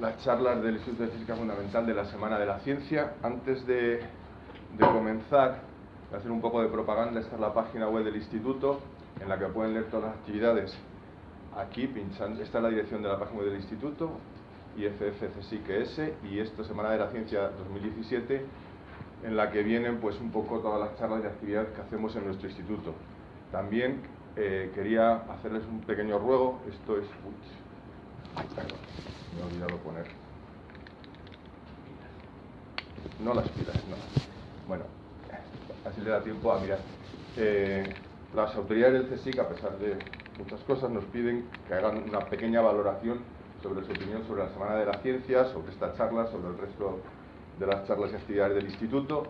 las charlas del Instituto de Física Fundamental de la Semana de la Ciencia. Antes de comenzar, voy a hacer un poco de propaganda. Esta es la página web del Instituto, en la que pueden leer todas las actividades. Aquí, pinchando, esta es la dirección de la página web del Instituto, IFFCSIC-ES, y esto es Semana de la Ciencia 2017, en la que vienen pues un poco todas las charlas y actividades que hacemos en nuestro instituto. También quería hacerles un pequeño ruego. Esto es... Ay, perdón, me he olvidado poner. No las pilas, no. Bueno, así le da tiempo a mirar. Las autoridades del CSIC, a pesar de muchas cosas, nos piden que hagan una pequeña valoración sobre su opinión sobre la Semana de la Ciencia, sobre esta charla, sobre el resto de las charlas y actividades del instituto.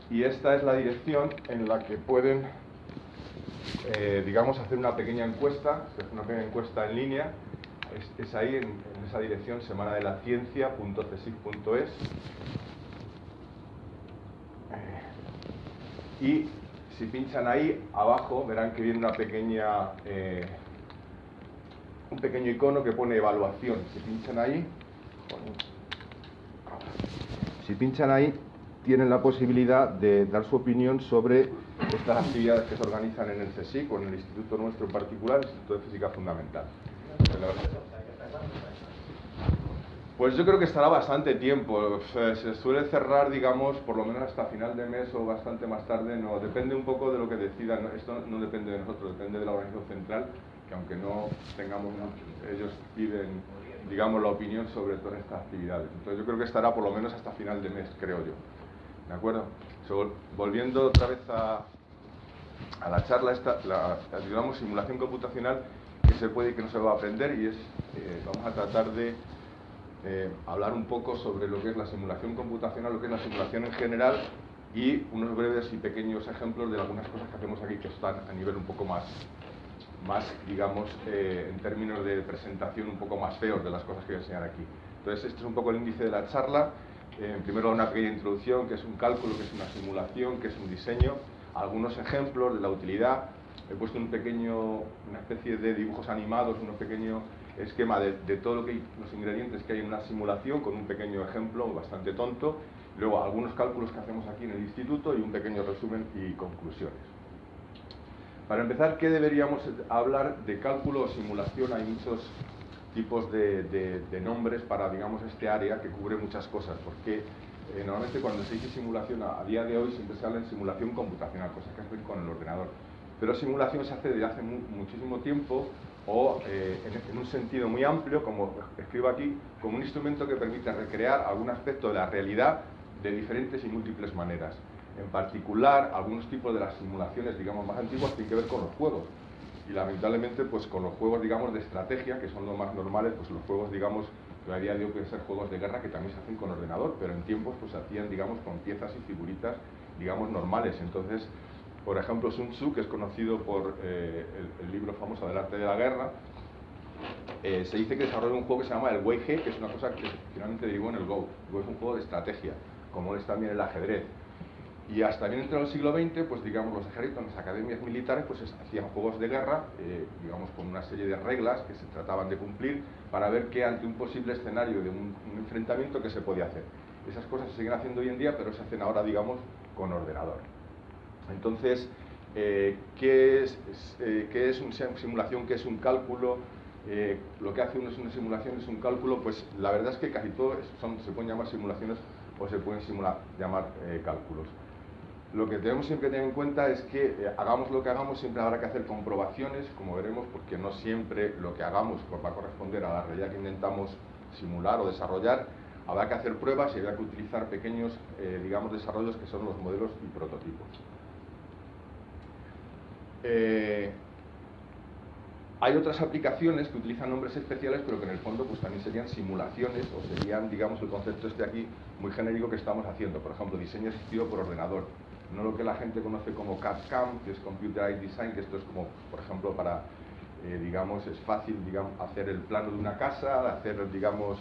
Y esta es la dirección en la que pueden, digamos, hacer una pequeña encuesta. Se hace una pequeña encuesta en línea. Es ahí, en esa dirección, semanadelaCiencia.csic.es. Y si pinchan ahí, abajo verán que viene una pequeña, un pequeño icono que pone evaluación. Si pinchan ahí, tienen la posibilidad de dar su opinión sobre estas actividades que se organizan en el CSIC o en el instituto nuestro en particular, el Instituto de Física Fundamental. Pues yo creo que estará bastante tiempo. Se suele cerrar, digamos, por lo menos hasta final de mes o bastante más tarde. No, depende un poco de lo que decidan. Esto no depende de nosotros, depende de la organización central, que aunque no tengamos mucho, ellos piden, digamos, la opinión sobre todas estas actividades. Entonces yo creo que estará por lo menos hasta final de mes, creo yo. ¿De acuerdo? Volviendo otra vez a la charla, digamos, simulación computacional, que se puede y que no se va a aprender, y vamos a tratar de hablar un poco sobre lo que es la simulación computacional, lo que es la simulación en general, y unos breves y pequeños ejemplos de algunas cosas que hacemos aquí que están a nivel un poco más digamos, en términos de presentación, un poco más feos de las cosas que voy a enseñar aquí. Entonces, este es un poco el índice de la charla. Primero una pequeña introducción, que es un cálculo, que es una simulación, que es un diseño, algunos ejemplos de la utilidad. He puesto una especie de dibujos animados, un pequeño esquema de todo lo que hay, los ingredientes que hay en una simulación, con un pequeño ejemplo bastante tonto. Luego algunos cálculos que hacemos aquí en el instituto y un pequeño resumen y conclusiones. Para empezar, ¿qué deberíamos hablar de cálculo o simulación? Hay muchos tipos de nombres para, digamos, este área que cubre muchas cosas, porque normalmente cuando se dice simulación a día de hoy siempre se habla en simulación computacional, cosas que hacen con el ordenador. Pero simulación se hace desde hace muchísimo tiempo, o en un sentido muy amplio, como escribo aquí, como un instrumento que permite recrear algún aspecto de la realidad de diferentes y múltiples maneras. En particular, algunos tipos de las simulaciones, digamos, más antiguas tienen que ver con los juegos. Y lamentablemente, pues con los juegos, digamos, de estrategia, que son los más normales, pues los juegos, digamos, que a día de hoy pueden ser juegos de guerra que también se hacen con ordenador, pero en tiempos pues se hacían, digamos, con piezas y figuritas, digamos, normales. Entonces, por ejemplo, Sun Tzu, que es conocido por el libro famoso del arte de la guerra, se dice que desarrolló un juego que se llama el Wei He, que es una cosa que finalmente derivó en el Go. El Go es un juego de estrategia, como es también el ajedrez. Y hasta bien dentro del siglo XX, pues digamos, los ejércitos, en las academias militares, pues hacían juegos de guerra, digamos, con una serie de reglas que se trataban de cumplir para ver qué ante un posible escenario de un enfrentamiento que se podía hacer. Esas cosas se siguen haciendo hoy en día, pero se hacen ahora, digamos, con ordenador. Entonces, ¿qué es una simulación? ¿Qué es un cálculo? Lo que hace uno es una simulación, es un cálculo. Pues la verdad es que casi todo se pueden llamar simulaciones o se pueden llamar cálculos. Lo que tenemos siempre que tener en cuenta es que hagamos lo que hagamos, siempre habrá que hacer comprobaciones, como veremos, porque no siempre lo que hagamos va a corresponder a la realidad que intentamos simular o desarrollar. Habrá que hacer pruebas y habrá que utilizar pequeños, digamos, desarrollos que son los modelos y prototipos. Hay otras aplicaciones que utilizan nombres especiales, pero que en el fondo pues también serían simulaciones, o serían, digamos, el concepto aquí muy genérico que estamos haciendo. Por ejemplo, diseño asistido por ordenador. No lo que la gente conoce como CAD/CAM, que es Computer Aided Design, que esto es como, por ejemplo, para, digamos, es fácil, digamos, hacer el plano de una casa, hacer, digamos,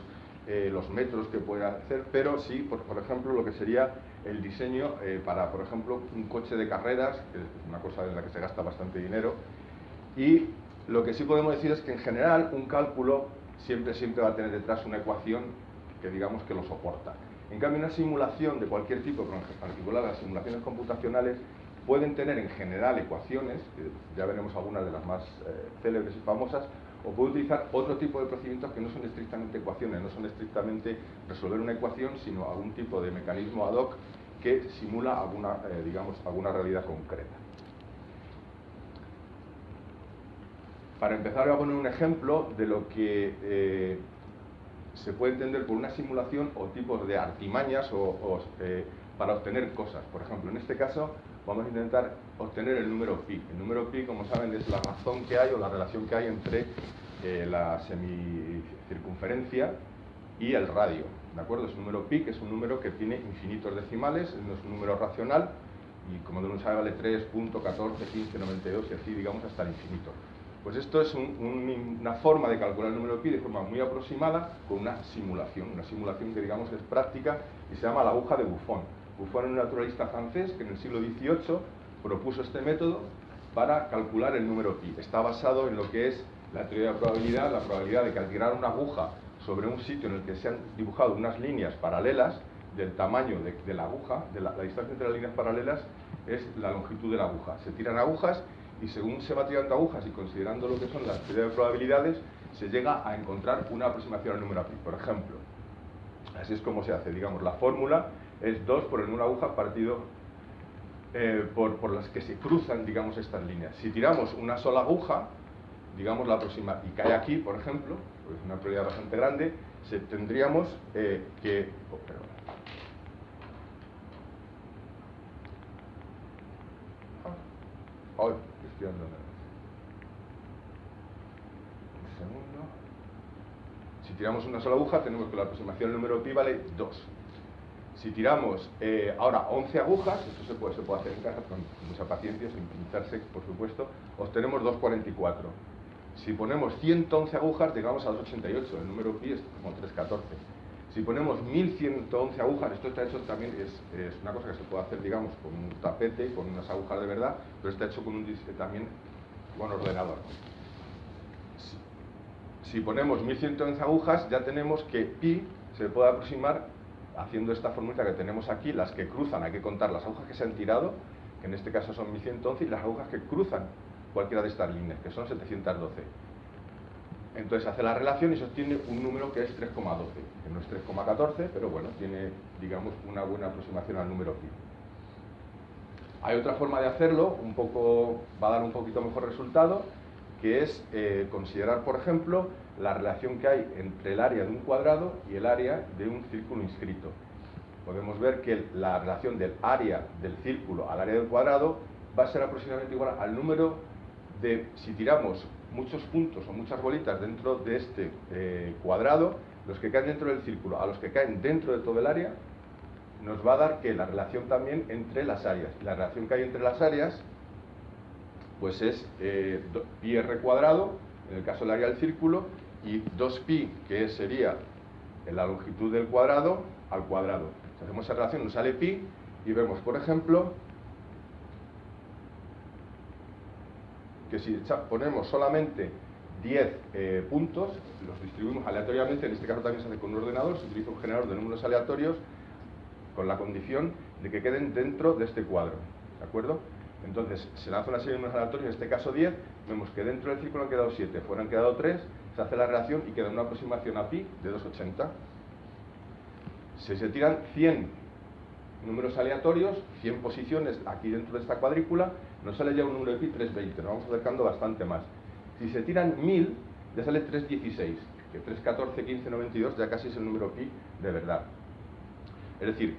los metros que puede hacer, pero sí, por ejemplo, lo que sería el diseño para, por ejemplo, un coche de carreras, que es una cosa en la que se gasta bastante dinero. Y lo que sí podemos decir es que en general un cálculo siempre va a tener detrás una ecuación que digamos que lo soporta. En cambio, una simulación de cualquier tipo, pero en particular las simulaciones computacionales, pueden tener en general ecuaciones, que ya veremos algunas de las más célebres y famosas, o puede utilizar otro tipo de procedimientos que no son estrictamente ecuaciones, no son estrictamente resolver una ecuación, sino algún tipo de mecanismo ad hoc que simula alguna, digamos, alguna realidad concreta. Para empezar voy a poner un ejemplo de lo que se puede entender por una simulación o tipos de artimañas para obtener cosas. Por ejemplo, en este caso vamos a intentar obtener el número pi. El número pi, como saben, es la razón que hay o la relación que hay entre la semicircunferencia y el radio. ¿De acuerdo? Es un número pi, que es un número que tiene infinitos decimales, no es un número racional, y como uno sabe vale 3.141592 y así, digamos, hasta el infinito. Pues esto es una forma de calcular el número pi de forma muy aproximada con una simulación que digamos es práctica y se llama la aguja de Buffon. Buffon es un naturalista francés que en el siglo XVIII propuso este método para calcular el número pi. Está basado en lo que es la teoría de probabilidad, la probabilidad de que al tirar una aguja sobre un sitio en el que se han dibujado unas líneas paralelas, del tamaño de la aguja, la distancia entre las líneas paralelas es la longitud de la aguja. Se tiran agujas y según se va tirando agujas y considerando lo que son las teorías de probabilidades, se llega a encontrar una aproximación al número pi. Por ejemplo, así es como se hace, digamos, la fórmula es 2 por el número de agujas partido por las que se cruzan, digamos, estas líneas. Si tiramos una sola aguja, digamos, la aproximación, y cae aquí, por ejemplo, pues una probabilidad bastante grande, tendríamos que... Estoy andando. Un segundo. Si tiramos una sola aguja, tenemos que la aproximación del número pi vale 2. Si tiramos ahora 11 agujas, esto se puede hacer en casa con mucha paciencia, sin pintarse, por supuesto, obtenemos 2,44. Si ponemos 111 agujas, llegamos a 2,88. El número pi es como 3,14. Si ponemos 1111 agujas, esto está hecho también, es una cosa que se puede hacer, digamos, con un tapete, con unas agujas de verdad, pero está hecho con también con ordenador. Si ponemos 1111 agujas, ya tenemos que pi se puede aproximar haciendo esta fórmula que tenemos aquí, las que cruzan, hay que contar las agujas que se han tirado, que en este caso son 1111, y las agujas que cruzan cualquiera de estas líneas, que son 712. Entonces hace la relación y se obtiene un número que es 3,12, que no es 3,14, pero bueno, tiene, digamos, una buena aproximación al número pi. Hay otra forma de hacerlo, va a dar un poquito mejor resultado, que es considerar, por ejemplo, la relación que hay entre el área de un cuadrado y el área de un círculo inscrito. Podemos ver que la relación del área del círculo al área del cuadrado va a ser aproximadamente igual al número de, si tiramos muchos puntos o muchas bolitas dentro de este cuadrado, los que caen dentro del círculo a los que caen dentro de todo el área, nos va a dar que la relación también entre las áreas. Y la relación que hay entre las áreas pues es pi r cuadrado, en el caso del área del círculo, y 2pi, que sería la longitud del cuadrado, al cuadrado. Si hacemos esa relación nos sale pi, y vemos, por ejemplo, que si ponemos solamente 10 puntos, los distribuimos aleatoriamente, en este caso también se hace con un ordenador, se utiliza un generador de números aleatorios, con la condición de que queden dentro de este cuadro, ¿de acuerdo? Entonces, se lanza una serie de números aleatorios, en este caso 10, vemos que dentro del círculo han quedado 7, fuera han quedado 3, se hace la relación y queda una aproximación a pi de 2,80. Si se tiran 100 números aleatorios, 100 posiciones aquí dentro de esta cuadrícula, nos sale ya un número de pi 320, nos vamos acercando bastante más. Si se tiran 1000, ya sale 316, que 314, 15, 92 ya casi es el número pi de verdad. Es decir,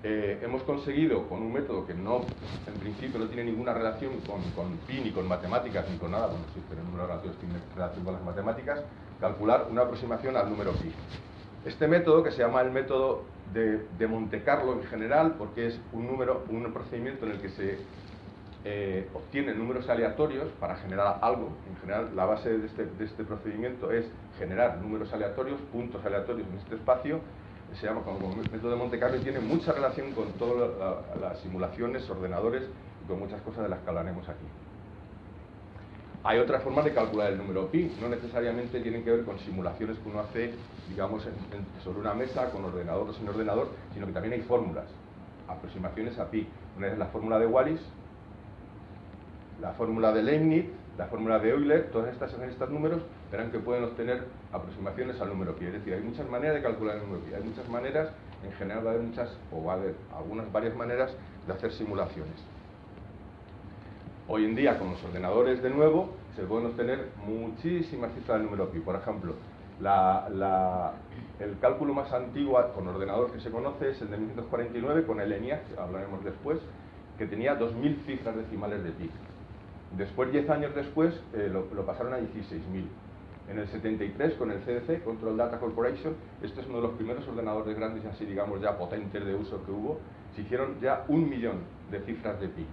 hemos conseguido con un método que no, en principio no tiene ninguna relación con pi, ni con matemáticas, ni con nada, bueno, sí, pero el número relativo tiene relación con las matemáticas, calcular una aproximación al número pi. Este método, que se llama el método de Monte Carlo en general, porque es un procedimiento en el que se obtienen números aleatorios para generar algo. En general, la base de este procedimiento es generar números aleatorios, puntos aleatorios en este espacio. Se llama como método de Monte Carlo y tiene mucha relación con todas las simulaciones, ordenadores y con muchas cosas de las que hablaremos aquí. Hay otras formas de calcular el número pi, no necesariamente tienen que ver con simulaciones que uno hace, digamos, sobre una mesa, con ordenador o sin ordenador, sino que también hay fórmulas, aproximaciones a pi. Una es la fórmula de Wallis, la fórmula de Leibniz, la fórmula de Euler, todas estas en estos números verán que pueden obtener aproximaciones al número pi. Es decir, hay muchas maneras de calcular el número pi, hay muchas maneras, en general va a haber muchas, o va a haber varias maneras de hacer simulaciones. Hoy en día, con los ordenadores, de nuevo, se pueden obtener muchísimas cifras del número pi. Por ejemplo, el cálculo más antiguo con ordenador que se conoce es el de 1949, con el ENIAC, que hablaremos después, que tenía 2000 cifras decimales de pi. Después, 10 años después, lo pasaron a 16.000. En el 73, con el CDC, Control Data Corporation, este es uno de los primeros ordenadores grandes, así digamos ya potentes de uso que hubo, se hicieron ya 1 millón de cifras de pi.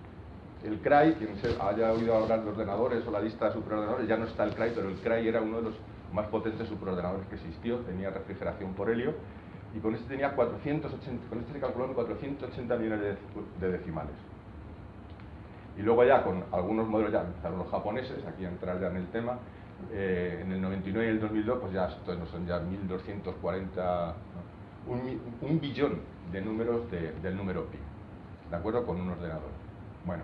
El CRY, quien se haya oído hablar de ordenadores o la lista de superordenadores, ya no está el CRY, pero el CRY era uno de los más potentes superordenadores que existió, tenía refrigeración por helio, y con este tenía 480, con este se calcularon 480 millones de decimales. Y luego ya con algunos modelos, ya empezaron los japoneses, aquí a entrar ya en el tema, en el 99 y el 2002, pues ya estos no son ya 1240, ¿no? un billón de números del número pi, ¿de acuerdo? Con un ordenador. Bueno,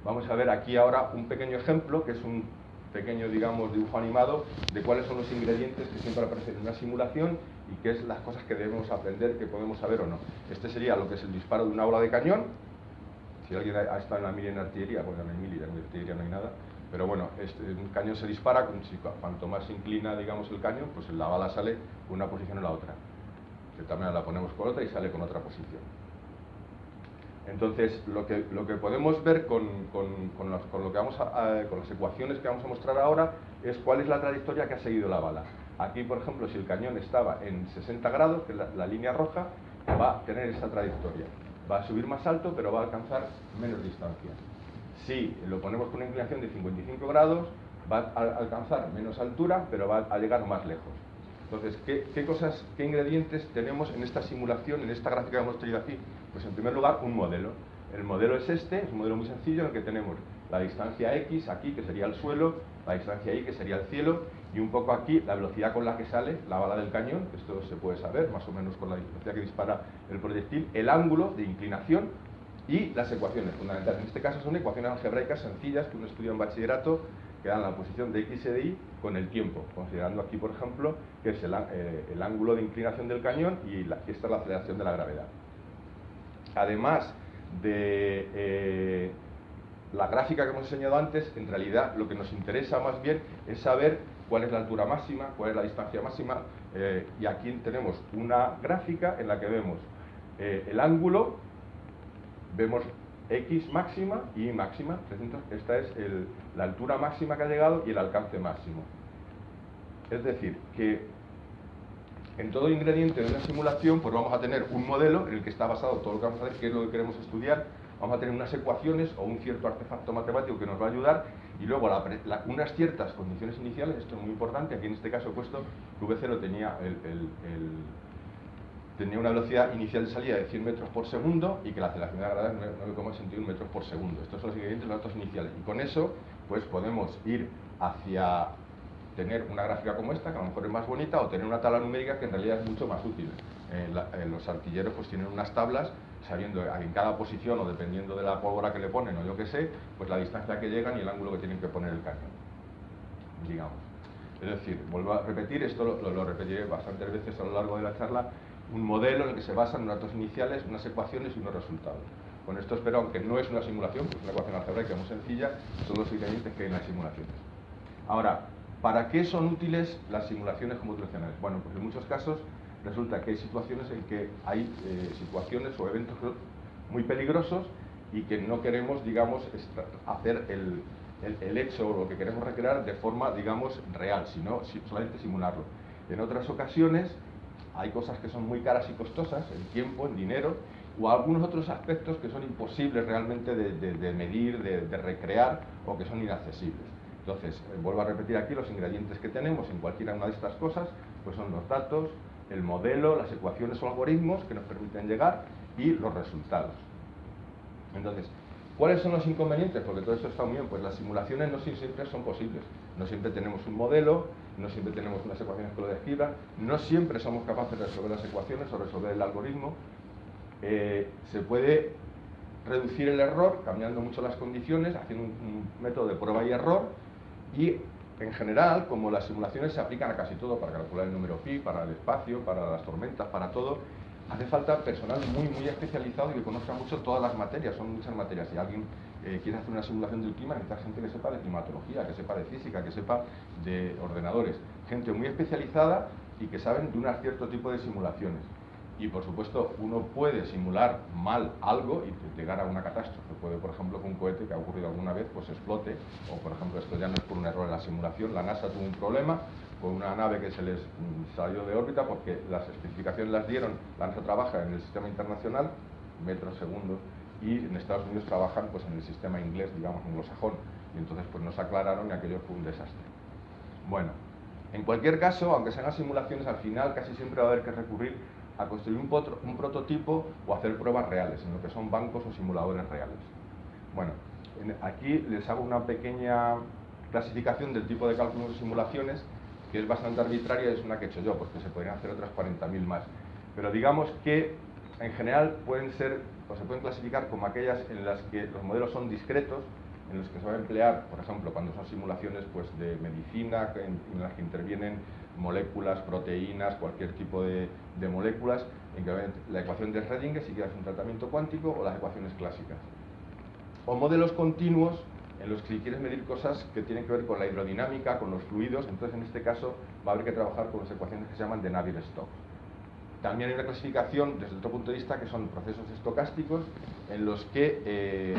vamos a ver aquí ahora un pequeño ejemplo, que es un pequeño, digamos, dibujo animado de cuáles son los ingredientes que siempre aparecen en una simulación y qué es las cosas que debemos aprender, que podemos saber o no. Este sería lo que es el disparo de una bola de cañón. Si alguien ha estado en la mili en artillería, bueno, no hay mili, en artillería no hay nada, pero bueno, un cañón se dispara, cuanto más se inclina, digamos, el cañón, pues la bala sale con una posición o la otra. De tal manera la ponemos con otra y sale con otra posición. Entonces, lo que podemos ver con las ecuaciones que vamos a mostrar ahora es cuál es la trayectoria que ha seguido la bala. Aquí, por ejemplo, si el cañón estaba en 60 grados, que es la línea roja, va a tener esa trayectoria. Va a subir más alto, pero va a alcanzar menos distancia. Si lo ponemos con una inclinación de 55 grados, va a alcanzar menos altura, pero va a llegar más lejos. Entonces, ¿qué ingredientes tenemos en esta simulación, en esta gráfica que hemos traído aquí? Pues en primer lugar, un modelo. El modelo es este, es un modelo muy sencillo en el que tenemos la distancia X aquí, que sería el suelo, la distancia Y, que sería el cielo, y un poco aquí la velocidad con la que sale la bala del cañón, que esto se puede saber, más o menos con la velocidad que dispara el proyectil, el ángulo de inclinación y las ecuaciones fundamentales. En este caso son ecuaciones algebraicas sencillas que uno estudia en bachillerato, que dan la posición de X y de Y con el tiempo, considerando aquí, por ejemplo, que es el ángulo de inclinación del cañón y esta es la aceleración de la gravedad. Además de la gráfica que hemos enseñado antes, en realidad lo que nos interesa más bien es saber cuál es la altura máxima, cuál es la distancia máxima, y aquí tenemos una gráfica en la que vemos el ángulo, vemos X máxima y Y máxima. Esta es la altura máxima que ha llegado y el alcance máximo. Es decir, que en todo ingrediente de una simulación pues vamos a tener un modelo en el que está basado todo lo que vamos a ver, qué es lo que queremos estudiar. Vamos a tener unas ecuaciones o un cierto artefacto matemático que nos va a ayudar, y luego unas ciertas condiciones iniciales. Esto es muy importante. Aquí en este caso he puesto que V0 tenía tenía una velocidad inicial de salida de 100 metros por segundo y que la aceleración de la gravedad es 9,61 metros por segundo. Estos son los ingredientes, los datos iniciales. Y con eso, pues podemos ir hacia tener una gráfica como esta, que a lo mejor es más bonita, o tener una tabla numérica que en realidad es mucho más útil. Los artilleros pues tienen unas tablas, sabiendo en cada posición, o dependiendo de la pólvora que le ponen, o yo que sé, pues la distancia que llegan y el ángulo que tienen que poner el cañón, digamos. Es decir, vuelvo a repetir, esto lo repetiré bastantes veces a lo largo de la charla, un modelo en el que se basan unos datos iniciales, unas ecuaciones y unos resultados. Con esto espero, aunque no es una simulación, pues es una ecuación algebraica muy sencilla, son los ingredientes que hay en las simulaciones. Ahora, ¿para qué son útiles las simulaciones computacionales? Bueno, pues en muchos casos resulta que hay situaciones en que hay situaciones o eventos muy peligrosos y que no queremos, digamos, hacer el hecho o lo que queremos recrear de forma, digamos, real, sino solamente simularlo. En otras ocasiones hay cosas que son muy caras y costosas, en tiempo, en dinero, o algunos otros aspectos que son imposibles realmente de medir, de recrear, o que son inaccesibles. Entonces, vuelvo a repetir aquí, los ingredientes que tenemos en cualquiera una de estas cosas, pues son los datos, el modelo, las ecuaciones o algoritmos que nos permiten llegar, y los resultados. Entonces, ¿Cuáles son los inconvenientes? Porque todo esto está muy bien, pues las simulaciones no siempre son posibles. No siempre tenemos un modelo, no siempre tenemos unas ecuaciones que lo describan, no siempre somos capaces de resolver las ecuaciones o resolver el algoritmo. Se puede reducir el error cambiando mucho las condiciones, haciendo un método de prueba y error, y en general, como las simulaciones se aplican a casi todo, para calcular el número pi, para el espacio, para las tormentas, para todo, hace falta personal muy especializado y que conozca mucho todas las materias, son muchas materias. Si alguien quiere hacer una simulación del clima, necesita gente que sepa de climatología, que sepa de física, que sepa de ordenadores, gente muy especializada y que saben de un cierto tipo de simulaciones. Y por supuesto, uno puede simular mal algo y llegar a una catástrofe. Puede, por ejemplo, que un cohete que ha ocurrido alguna vez pues explote, o por ejemplo, esto ya no es por un error en la simulación, la NASA tuvo un problema con una nave que se les salió de órbita porque las especificaciones las dieron, la NASA trabaja en el sistema internacional, metros, segundos, y en Estados Unidos trabajan pues en el sistema inglés, digamos, anglosajón, y entonces pues nos aclararon y aquello fue un desastre. Bueno, en cualquier caso, aunque sean las simulaciones, al final casi siempre va a haber que recurrir a construir un prototipo o hacer pruebas reales, en lo que son bancos o simuladores reales. Bueno, aquí les hago una pequeña clasificación del tipo de cálculos de simulaciones, que es bastante arbitraria, es una que he hecho yo, porque se podrían hacer otras 40.000 más. Pero digamos que en general pueden ser, o se pueden clasificar como aquellas en las que los modelos son discretos, en los que se va a emplear, por ejemplo, cuando son simulaciones pues, de medicina, en las que intervienen moléculas, proteínas, cualquier tipo de moléculas, en que la ecuación de Schrödinger, si quieres un tratamiento cuántico, o las ecuaciones clásicas. O modelos continuos, en los que si quieres medir cosas que tienen que ver con la hidrodinámica, con los fluidos, entonces en este caso va a haber que trabajar con las ecuaciones que se llaman de Navier-Stokes. También hay una clasificación desde otro punto de vista que son procesos estocásticos, en los que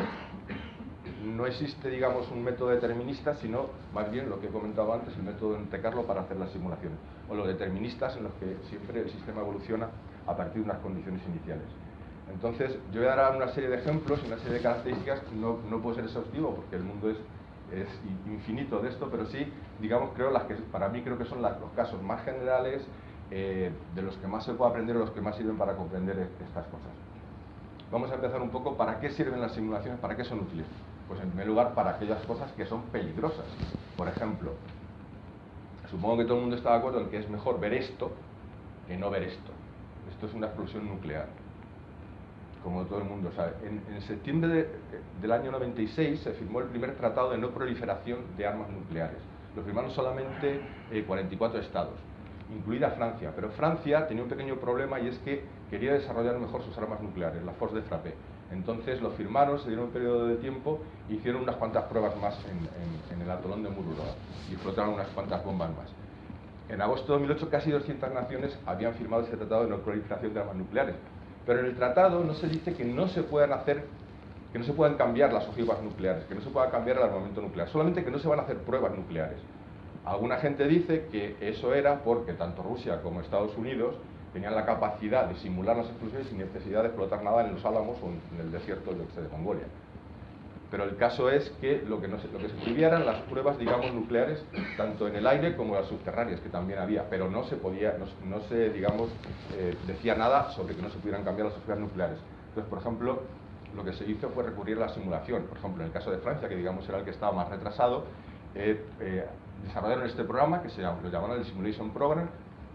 no existe, digamos, un método determinista, sino más bien lo que he comentado antes, el método de Monte Carlo para hacer las simulaciones, o los deterministas en los que siempre el sistema evoluciona a partir de unas condiciones iniciales. Entonces, yo voy a dar una serie de ejemplos y una serie de características, no puedo ser exhaustivo porque el mundo es infinito de esto, pero sí, digamos, creo las que para mí creo que son los casos más generales, de los que más se puede aprender o los que más sirven para comprender estas cosas. Vamos a empezar un poco, ¿para qué sirven las simulaciones? ¿Para qué son útiles? Pues en primer lugar, para aquellas cosas que son peligrosas. Por ejemplo, supongo que todo el mundo está de acuerdo en que es mejor ver esto que no ver esto. Esto es una explosión nuclear, como todo el mundo sabe. En septiembre del año 96 se firmó el primer tratado de no proliferación de armas nucleares. Lo firmaron solamente 44 estados, incluida Francia. Pero Francia tenía un pequeño problema y es que quería desarrollar mejor sus armas nucleares, la Force de Frappé. Entonces lo firmaron, se dieron un periodo de tiempo e hicieron unas cuantas pruebas más en el atolón de Mururoa y explotaron unas cuantas bombas más. En agosto de 2008 casi 200 naciones habían firmado ese tratado de no proliferación de armas nucleares. Pero en el tratado no se dice que no se puedan hacer, que no se puedan cambiar las ojivas nucleares, que no se pueda cambiar el armamento nuclear, solamente que no se van a hacer pruebas nucleares. Alguna gente dice que eso era porque tanto Rusia como Estados Unidos tenían la capacidad de simular las explosiones sin necesidad de explotar nada en los Álamos o en el desierto de Mongolia. Pero el caso es que lo que se prohibía eran las pruebas, digamos, nucleares, tanto en el aire como las subterráneas, que también había, pero no se podía, no se, digamos, decía nada sobre que no se pudieran cambiar las ojivas nucleares. Entonces, por ejemplo, lo que se hizo fue recurrir a la simulación. Por ejemplo, en el caso de Francia, que digamos era el que estaba más retrasado, desarrollaron este programa que lo llamaron el Simulation Program,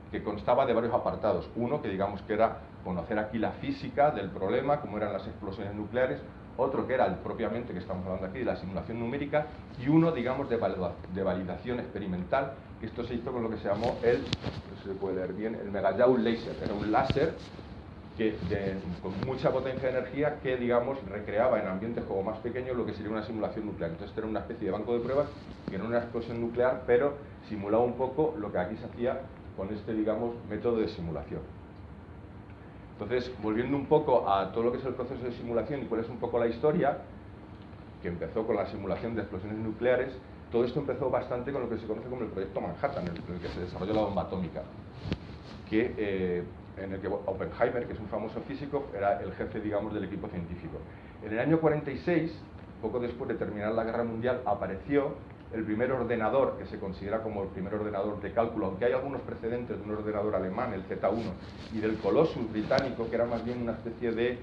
que constaba de varios apartados. Uno, que digamos que era conocer aquí la física del problema, cómo eran las explosiones nucleares. Otro, que era el propiamente que estamos hablando aquí, de la simulación numérica. Y uno, digamos, de validación experimental, que esto se hizo con lo que se llamó no sé si se puede leer bien, el Megajoule Laser. Era un láser con mucha potencia de energía que, digamos, recreaba en ambientes como más pequeños lo que sería una simulación nuclear. Entonces era una especie de banco de pruebas que no era una explosión nuclear, pero simulaba un poco lo que aquí se hacía con este, digamos, método de simulación. Entonces, volviendo un poco a todo lo que es el proceso de simulación y cuál es un poco la historia, que empezó con la simulación de explosiones nucleares, todo esto empezó bastante con lo que se conoce como el proyecto Manhattan, en el que se desarrolló la bomba atómica, en el que Oppenheimer, que es un famoso físico, era el jefe, digamos, del equipo científico. En el año 46, poco después de terminar la Guerra Mundial, apareció el primer ordenador, que se considera como el primer ordenador de cálculo, aunque hay algunos precedentes de un ordenador alemán, el Z1, y del Colossus británico, que era más bien una especie de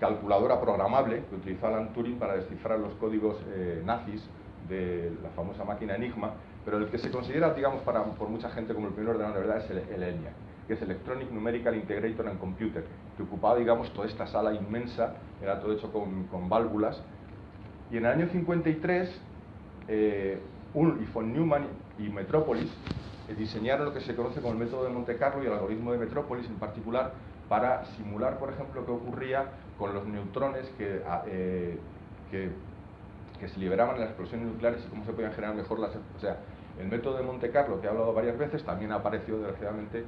calculadora programable que utilizó Alan Turing para descifrar los códigos nazis de la famosa máquina Enigma, pero el que se considera, digamos, por mucha gente como el primer ordenador de verdad es el ENIAC, que es Electronic Numerical Integrator and Computer, que ocupaba, digamos, toda esta sala inmensa, era todo hecho con válvulas. Y en el año 53, Ulrich von Neumann y Metropolis diseñaron lo que se conoce como el método de Monte Carlo y el algoritmo de Metropolis en particular, para simular, por ejemplo, qué ocurría con los neutrones que se liberaban en las explosiones nucleares y cómo se podían generar mejor las... O sea, el método de Monte Carlo, que he hablado varias veces, también apareció, desgraciadamente,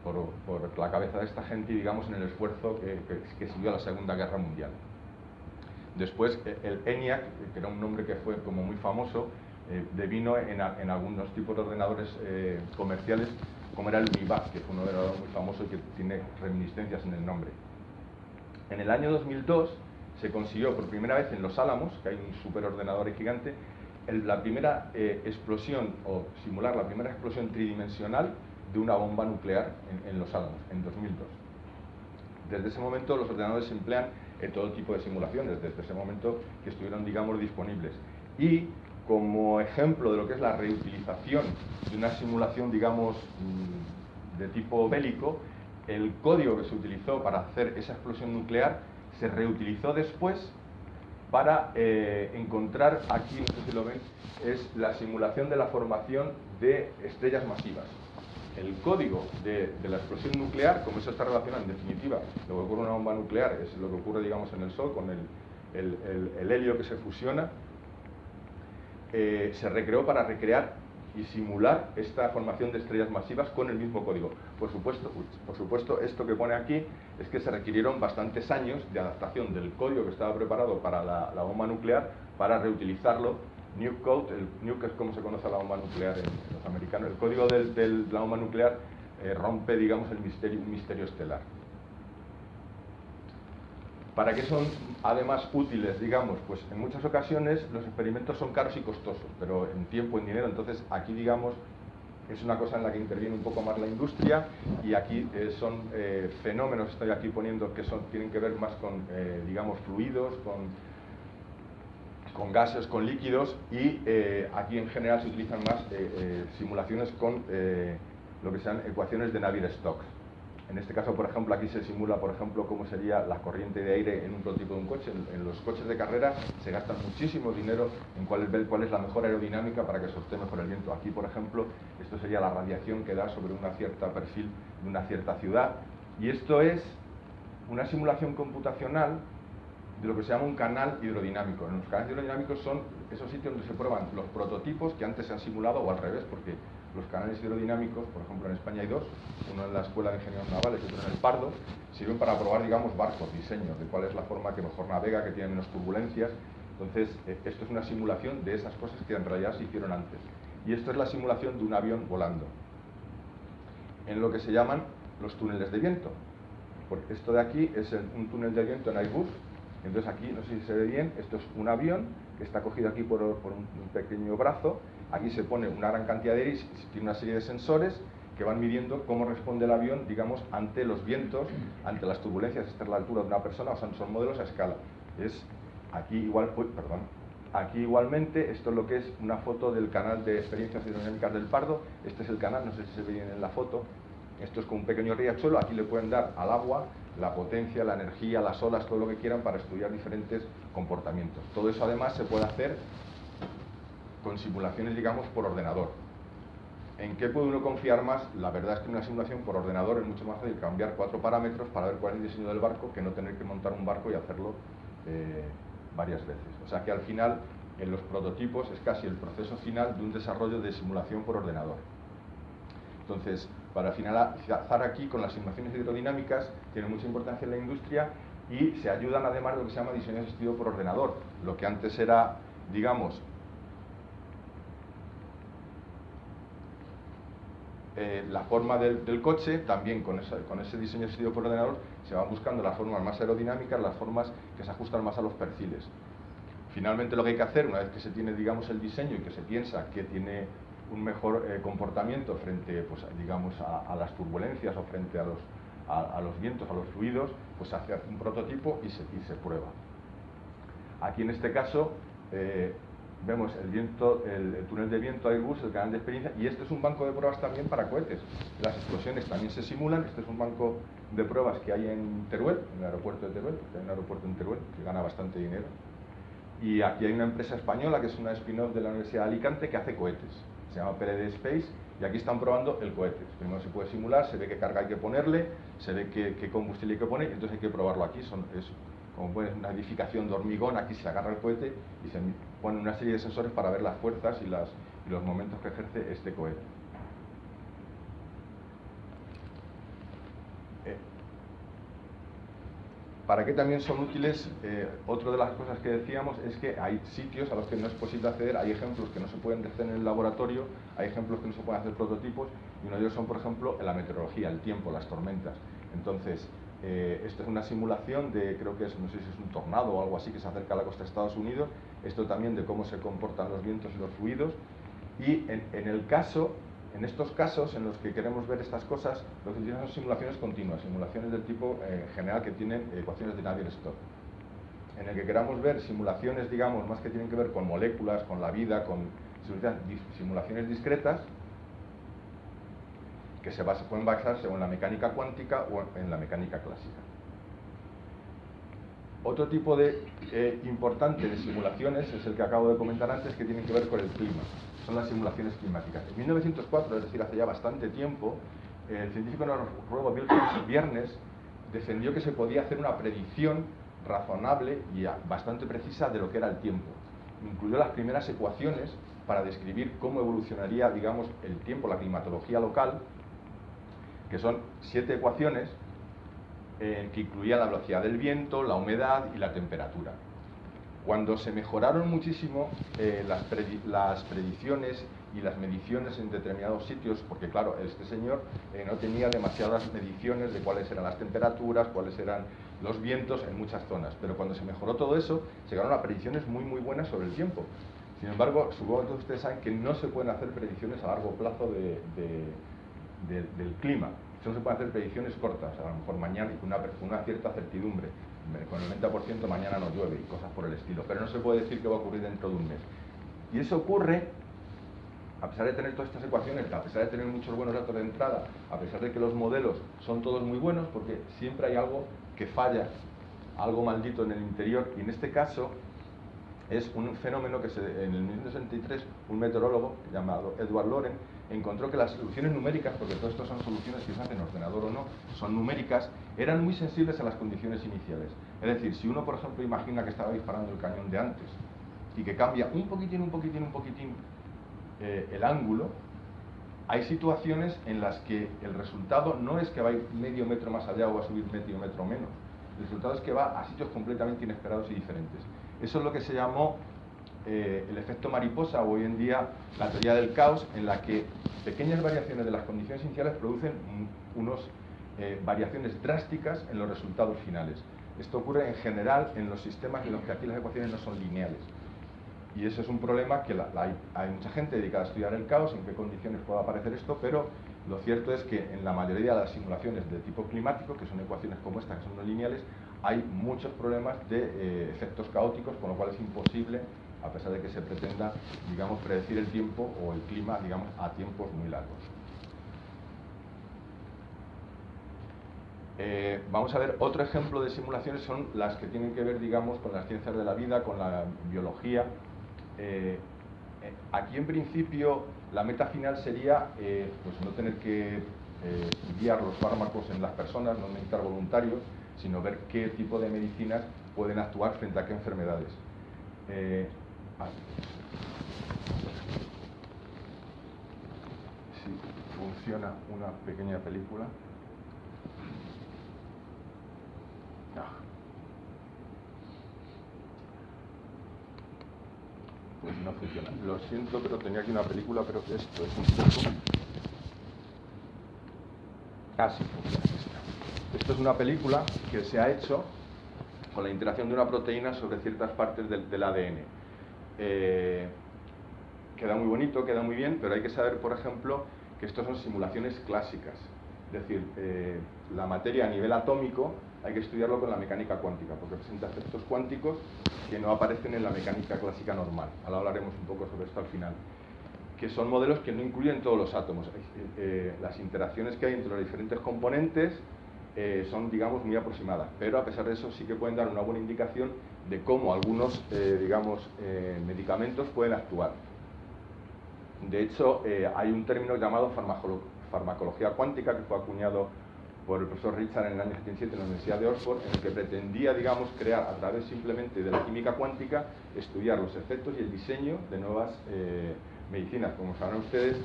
por la cabeza de esta gente, y digamos, en el esfuerzo que siguió a la Segunda Guerra Mundial. Después, el ENIAC, que era un nombre que fue como muy famoso, devino en algunos tipos de ordenadores comerciales, como era el Univac, que fue un ordenador muy famoso y que tiene reminiscencias en el nombre. En el año 2002 se consiguió por primera vez en Los Álamos, que hay un superordenador gigante, la primera explosión, o simular la primera explosión tridimensional de una bomba nuclear en Los Álamos, en 2002. Desde ese momento los ordenadores se emplean en todo tipo de simulaciones, desde ese momento que estuvieron, digamos, disponibles. Y como ejemplo de lo que es la reutilización de una simulación, digamos, de tipo bélico, el código que se utilizó para hacer esa explosión nuclear se reutilizó después para encontrar, aquí no sé si lo ven, es la simulación de la formación de estrellas masivas. El código de la explosión nuclear, como eso está relacionado en definitiva, lo que ocurre en una bomba nuclear es lo que ocurre, digamos, en el Sol con el helio que se fusiona, se recreó para recrear y simular esta formación de estrellas masivas con el mismo código. Por supuesto, esto que pone aquí es que se requirieron bastantes años de adaptación del código que estaba preparado para la bomba nuclear para reutilizarlo. Nuke Code, el nuke es como se conoce a la bomba nuclear en los americanos. El código de la bomba nuclear rompe, digamos, un misterio estelar. ¿Para qué son además útiles? Digamos, pues en muchas ocasiones los experimentos son caros y costosos, pero en tiempo, en dinero. Entonces aquí, digamos, es una cosa en la que interviene un poco más la industria, y aquí son fenómenos, estoy aquí poniendo, que tienen que ver más con, digamos, fluidos, con gases, con líquidos, y aquí en general se utilizan más simulaciones con lo que sean ecuaciones de Navier-Stokes. En este caso, por ejemplo, aquí se simula, por ejemplo, cómo sería la corriente de aire en un prototipo de un coche. En los coches de carrera se gasta muchísimo dinero en ver cuál es la mejor aerodinámica para que sostenga mejor el viento. Aquí, por ejemplo, esto sería la radiación que da sobre una cierta perfil de una cierta ciudad. Y esto es una simulación computacional de lo que se llama un canal hidrodinámico. Los canales hidrodinámicos son esos sitios donde se prueban los prototipos que antes se han simulado, o al revés, porque los canales hidrodinámicos, por ejemplo, en España hay dos, uno en la Escuela de Ingenieros Navales y otro en el Pardo, sirven para probar, digamos, barcos, diseños, de cuál es la forma que mejor navega, que tiene menos turbulencias. Entonces, esto es una simulación de esas cosas que en realidad se hicieron antes. Y esto es la simulación de un avión volando, en lo que se llaman los túneles de viento. Porque esto de aquí es un túnel de viento en Airbus. Entonces aquí, no sé si se ve bien, esto es un avión que está cogido aquí por un pequeño brazo. Aquí se pone una gran cantidad de aire y tiene una serie de sensores que van midiendo cómo responde el avión, digamos, ante los vientos, ante las turbulencias. Esta es la altura de una persona, o sea, son modelos a escala. Aquí igualmente, esto es lo que es una foto del canal de experiencias hidrodinámicas del Pardo. Este es el canal, no sé si se ve bien en la foto. Esto es como un pequeño riachuelo. Aquí le pueden dar al agua la potencia, la energía, las olas, todo lo que quieran para estudiar diferentes comportamientos. Todo eso además se puede hacer con simulaciones, digamos, por ordenador. ¿En qué puede uno confiar más? La verdad es que una simulación por ordenador es mucho más fácil cambiar 4 parámetros para ver cuál es el diseño del barco, que no tener que montar un barco y hacerlo varias veces. O sea que al final, en los prototipos, es casi el proceso final de un desarrollo de simulación por ordenador. Entonces, para finalizar aquí con las simulaciones hidrodinámicas, tienen mucha importancia en la industria y se ayudan además de lo que se llama diseño asistido por ordenador. Lo que antes era, digamos, la forma del coche, también con ese diseño asistido por ordenador se van buscando las formas más aerodinámicas, las formas que se ajustan más a los perfiles. Finalmente, lo que hay que hacer, una vez que se tiene, digamos, el diseño y que se piensa que tiene un mejor comportamiento frente, pues, digamos, a las turbulencias o frente a a los vientos, a los fluidos, pues se hace un prototipo y se prueba. Aquí en este caso vemos el túnel de viento Airbus, el canal de experiencia, y este es un banco de pruebas también para cohetes. Las explosiones también se simulan. Este es un banco de pruebas que hay en Teruel, en el aeropuerto de Teruel, porque hay un aeropuerto en Teruel que gana bastante dinero. Y aquí hay una empresa española que es una spin-off de la Universidad de Alicante que hace cohetes. Se llama PLD Space y aquí están probando el cohete. Primero se puede simular, se ve qué carga hay que ponerle, se ve qué combustible hay que poner, y entonces hay que probarlo aquí. Es como una edificación de hormigón, aquí se agarra el cohete y se ponen una serie de sensores para ver las fuerzas y los momentos que ejerce este cohete. ¿Para qué también son útiles? Otra de las cosas que decíamos es que hay sitios a los que no es posible acceder, hay ejemplos que no se pueden hacer en el laboratorio, hay ejemplos que no se pueden hacer prototipos, y uno de ellos son, por ejemplo, la meteorología, el tiempo, las tormentas. Entonces, esto es una simulación de, creo que es, no sé si es un tornado o algo así que se acerca a la costa de Estados Unidos, esto también de cómo se comportan los vientos y los fluidos, y en estos casos en los que queremos ver estas cosas, lo que utilizamos son simulaciones continuas, simulaciones del tipo general que tienen ecuaciones de Navier-Stokes. En el que queramos ver simulaciones, digamos, más que tienen que ver con moléculas, con la vida, con simulaciones discretas, que pueden basarse o en la mecánica cuántica o en la mecánica clásica. Otro tipo importante de simulaciones es el que acabo de comentar antes, que tienen que ver con el clima. Son las simulaciones climáticas. En 1904, es decir, hace ya bastante tiempo, el científico noruego Bjerknes defendió que se podía hacer una predicción razonable y bastante precisa de lo que era el tiempo. Incluyó las primeras ecuaciones para describir cómo evolucionaría, digamos, el tiempo, la climatología local, que son 7 ecuaciones que incluían la velocidad del viento, la humedad y la temperatura. Cuando se mejoraron muchísimo las predicciones y las mediciones en determinados sitios, porque claro, este señor no tenía demasiadas mediciones de cuáles eran las temperaturas, cuáles eran los vientos en muchas zonas, pero cuando se mejoró todo eso, se llegaron a predicciones muy muy buenas sobre el tiempo. Sin embargo, supongo que ustedes saben que no se pueden hacer predicciones a largo plazo del clima. No se pueden hacer predicciones cortas, a lo mejor mañana y con una cierta certidumbre. Con el 90% mañana no llueve y cosas por el estilo, pero no se puede decir qué va a ocurrir dentro de un mes. Y eso ocurre, a pesar de tener todas estas ecuaciones, a pesar de tener muchos buenos datos de entrada, a pesar de que los modelos son todos muy buenos, porque siempre hay algo que falla, algo maldito en el interior, y en este caso es un fenómeno que en el 1963 un meteorólogo llamado Edward Loren encontró que las soluciones numéricas, porque todo esto son soluciones que se hacen en ordenador o no, son numéricas, eran muy sensibles a las condiciones iniciales. Es decir, si uno, por ejemplo, imagina que estaba disparando el cañón de antes y que cambia un poquitín el ángulo, hay situaciones en las que el resultado no es que va a ir medio metro más allá o va a subir medio metro menos. El resultado es que va a sitios completamente inesperados y diferentes. Eso es lo que se llamó el efecto mariposa, o hoy en día la teoría del caos, en la que pequeñas variaciones de las condiciones iniciales producen unas variaciones drásticas en los resultados finales. Esto ocurre en general en los sistemas en los que aquí las ecuaciones no son lineales. Y eso es un problema que hay mucha gente dedicada a estudiar el caos, en qué condiciones puede aparecer esto, pero lo cierto es que en la mayoría de las simulaciones de tipo climático, que son ecuaciones como esta, que son no lineales, hay muchos problemas de efectos caóticos, con lo cual es imposible, a pesar de que se pretenda, digamos, predecir el tiempo o el clima, digamos, a tiempos muy largos. Vamos a ver otro ejemplo de simulaciones, son las que tienen que ver, digamos, con las ciencias de la vida, con la biología. Aquí en principio la meta final sería pues no tener que guiar los fármacos en las personas, no necesitar voluntarios, sino ver qué tipo de medicinas pueden actuar frente a qué enfermedades. Si funciona una pequeña película. Pues no funciona. Lo siento, pero tenía aquí una película, pero esto es un poco... sí funciona. Esto es una película que se ha hecho con la interacción de una proteína sobre ciertas partes del ADN. Queda muy bonito, queda muy bien, pero hay que saber, por ejemplo, que estos son simulaciones clásicas. decir, la materia a nivel atómico hay que estudiarlo con la mecánica cuántica, porque presenta efectos cuánticos que no aparecen en la mecánica clásica normal. Ahora hablaremos un poco sobre esto al final. Que son modelos que no incluyen todos los átomos. Las interacciones que hay entre los diferentes componentes son, digamos, muy aproximadas, pero a pesar de eso sí que pueden dar una buena indicación de cómo algunos, medicamentos pueden actuar. De hecho, hay un término llamado farmacología cuántica que fue acuñado por el profesor Richard en el año 77 en la Universidad de Oxford, en el que pretendía, digamos, crear a través simplemente de la química cuántica, estudiar los efectos y el diseño de nuevas medicinas. Como sabrán ustedes,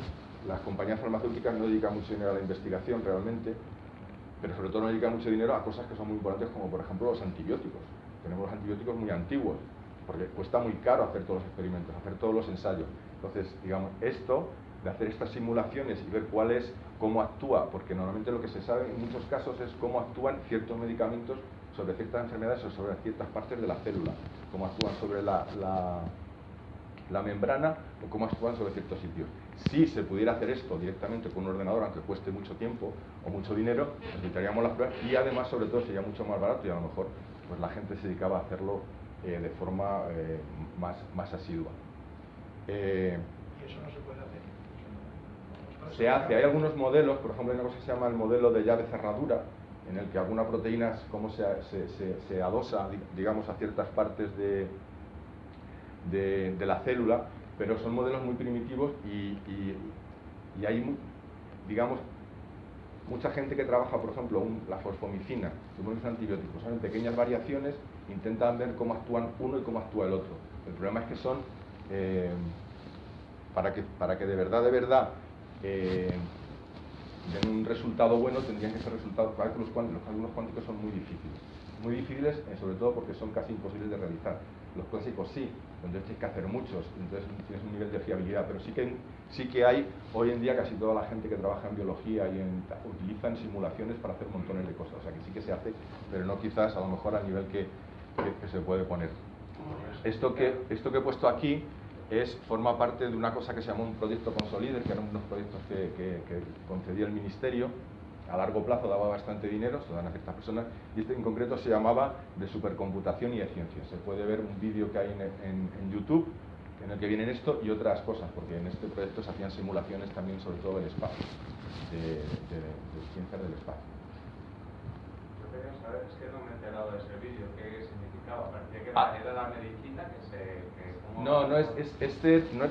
las compañías farmacéuticas no dedican mucho dinero a la investigación realmente, pero sobre todo no dedican mucho dinero a cosas que son muy importantes, como por ejemplo los antibióticos. Tenemos los antibióticos muy antiguos, porque cuesta muy caro hacer todos los experimentos, hacer todos los ensayos. Entonces, digamos, esto de hacer estas simulaciones y ver cómo actúa, porque normalmente lo que se sabe en muchos casos es cómo actúan ciertos medicamentos sobre ciertas enfermedades o sobre ciertas partes de la célula, cómo actúan sobre la membrana o cómo actúan sobre ciertos sitios. Si se pudiera hacer esto directamente con un ordenador, aunque cueste mucho tiempo o mucho dinero, necesitaríamos las pruebas y además, sobre todo, sería mucho más barato y a lo mejor pues la gente se dedicaba a hacerlo de forma más asidua. ¿Y eso no se puede hacer? Se hace, hay algunos modelos, por ejemplo, hay una cosa que se llama el modelo de llave cerradura, en el que alguna proteína como se adosa, digamos, a ciertas partes de la célula, pero son modelos muy primitivos y hay, digamos, mucha gente que trabaja, por ejemplo, la fosfomicina, que es un antibiótico, son en pequeñas variaciones, intentan ver cómo actúan uno y cómo actúa el otro. El problema es que son, para que de verdad, den un resultado bueno, tendrían que ser resultados, claro que los cálculos cuánticos son muy difíciles, sobre todo porque son casi imposibles de realizar. Los clásicos sí, donde tienes que hacer muchos, entonces tienes un nivel de fiabilidad, pero sí que hay, hoy en día casi toda la gente que trabaja en biología utilizan simulaciones para hacer montones de cosas, o sea que sí que se hace, pero no quizás a lo mejor al nivel que se puede poner. Esto que he puesto aquí forma parte de una cosa que se llamó un proyecto Consolider, que eran unos proyectos que concedía el Ministerio. A largo plazo daba bastante dinero, se dan a ciertas personas, y este en concreto se llamaba de supercomputación y de ciencia. Se puede ver un vídeo que hay en YouTube, en el que vienen esto y otras cosas, porque en este proyecto se hacían simulaciones también sobre todo del espacio, de ciencias del espacio. Yo quería saber, es que no me he enterado de ese vídeo, ¿qué significaba? Parecía que era la medicina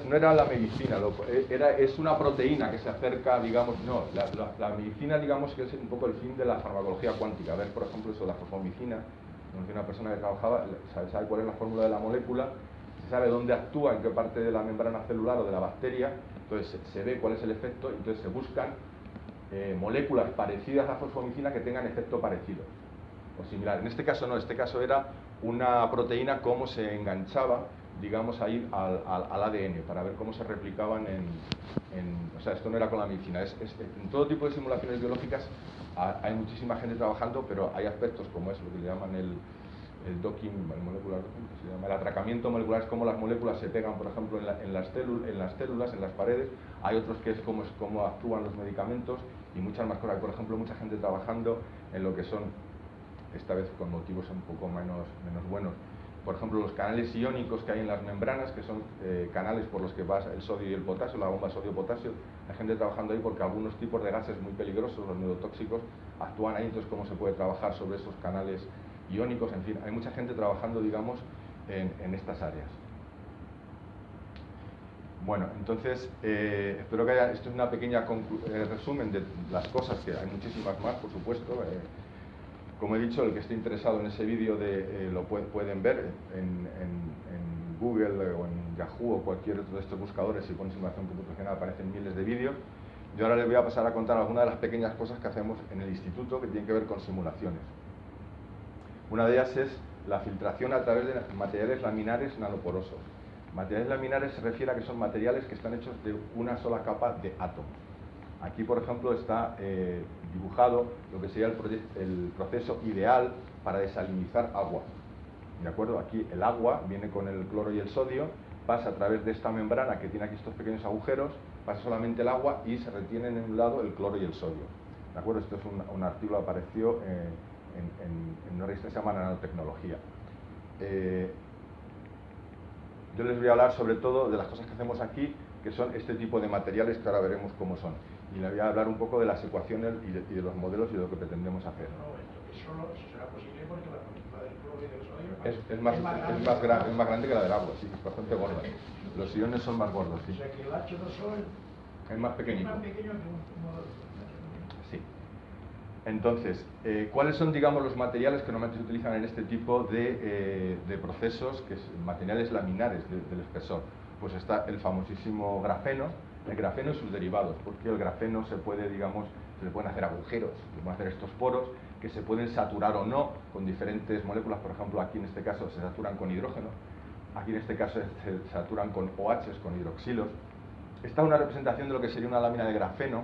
no era la medicina, es una proteína que se acerca, digamos, no, la medicina, digamos, que es un poco el fin de la farmacología cuántica. A ver, por ejemplo, eso de la fosfomicina, una persona que trabajaba, sabe cuál es la fórmula de la molécula, se sabe dónde actúa, en qué parte de la membrana celular o de la bacteria, entonces se ve cuál es el efecto, entonces se buscan moléculas parecidas a la fosfomicina que tengan efecto parecido o similar. En este caso no, este caso era una proteína, cómo se enganchaba, digamos, ahí al ADN, para ver cómo se replicaban o sea, esto no era con la medicina, en todo tipo de simulaciones biológicas hay muchísima gente trabajando, pero hay aspectos como es lo que le llaman el docking, el molecular docking, que se llama el atracamiento molecular, es como las moléculas se pegan, por ejemplo, en las células, en las paredes. Hay otros que es cómo actúan los medicamentos y muchas más cosas. Por ejemplo, mucha gente trabajando en lo que son, esta vez con motivos un poco menos buenos, por ejemplo, los canales iónicos que hay en las membranas, que son canales por los que va el sodio y el potasio, la bomba sodio-potasio. Hay gente trabajando ahí porque algunos tipos de gases muy peligrosos, los neurotóxicos, actúan ahí, entonces cómo se puede trabajar sobre esos canales iónicos, en fin, hay mucha gente trabajando, digamos, en estas áreas. Bueno, entonces, espero que esto es una pequeña resumen de las cosas, que hay muchísimas más, por supuesto. Como he dicho, el que esté interesado en ese vídeo lo pueden ver en Google o en Yahoo o cualquier otro de estos buscadores. Si ponen simulación computacional aparecen miles de vídeos. Yo ahora les voy a pasar a contar algunas de las pequeñas cosas que hacemos en el instituto que tienen que ver con simulaciones. Una de ellas es la filtración a través de materiales laminares nanoporosos. Materiales laminares se refiere a que son materiales que están hechos de una sola capa de átomos. Aquí, por ejemplo, está dibujado lo que sería el proceso ideal para desalinizar agua. ¿De acuerdo? Aquí el agua viene con el cloro y el sodio, pasa a través de esta membrana que tiene aquí estos pequeños agujeros, pasa solamente el agua y se retienen en un lado el cloro y el sodio. ¿De acuerdo? Esto es un artículo que apareció en una revista que se llama Nanotecnología. Yo les voy a hablar sobre todo de las cosas que hacemos aquí, que son este tipo de materiales que ahora veremos cómo son. Y les voy a hablar un poco de las ecuaciones y de los modelos y de lo que pretendemos hacer. No, esto solo será posible porque la partícula del cloruro de sodio es más grande que la del agua, sí, es bastante gorda. Los iones son más gordos, sí. O sea que el H2O Es más pequeñito. Es más pequeño que un módulo. Sí. Entonces, ¿cuáles son, digamos, los materiales que normalmente se utilizan en este tipo de procesos, que son materiales laminares del espesor? Pues está el famosísimo grafeno, el grafeno y sus derivados, porque el grafeno se puede, digamos, se le pueden hacer agujeros, se pueden hacer estos poros, que se pueden saturar o no con diferentes moléculas. Por ejemplo, aquí en este caso se saturan con hidrógeno, aquí en este caso se saturan con OHs, con hidroxilos. Esta es una representación de lo que sería una lámina de grafeno,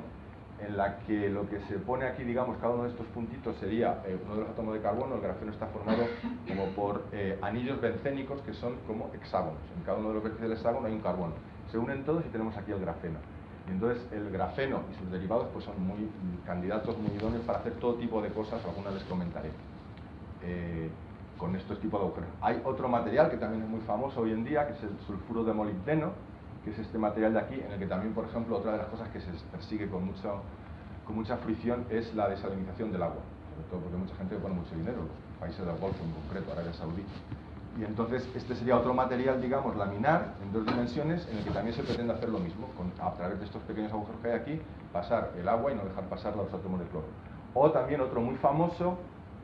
en la que lo que se pone aquí, digamos, cada uno de estos puntitos sería uno de los átomos de carbono. El grafeno está formado como por anillos bencénicos que son como hexágonos. En cada uno de los vértices del hexágono hay un carbono. Se unen todos y tenemos aquí el grafeno. Y entonces el grafeno y sus derivados pues son muy candidatos, muy idóneos para hacer todo tipo de cosas, algunas les comentaré. Con estos tipos de agujeros. Hay otro material que también es muy famoso hoy en día, que es el sulfuro de molibdeno, que es este material de aquí, en el que también, por ejemplo, otra de las cosas que se persigue con mucha fruición es la desalinización del agua, sobre todo porque mucha gente pone mucho dinero, los países del Golfo en concreto, Arabia Saudí. Y entonces este sería otro material, digamos, laminar en 2 dimensiones, en el que también se pretende hacer lo mismo, a través de estos pequeños agujeros que hay aquí, pasar el agua y no dejar pasar los átomos de cloro. O también otro muy famoso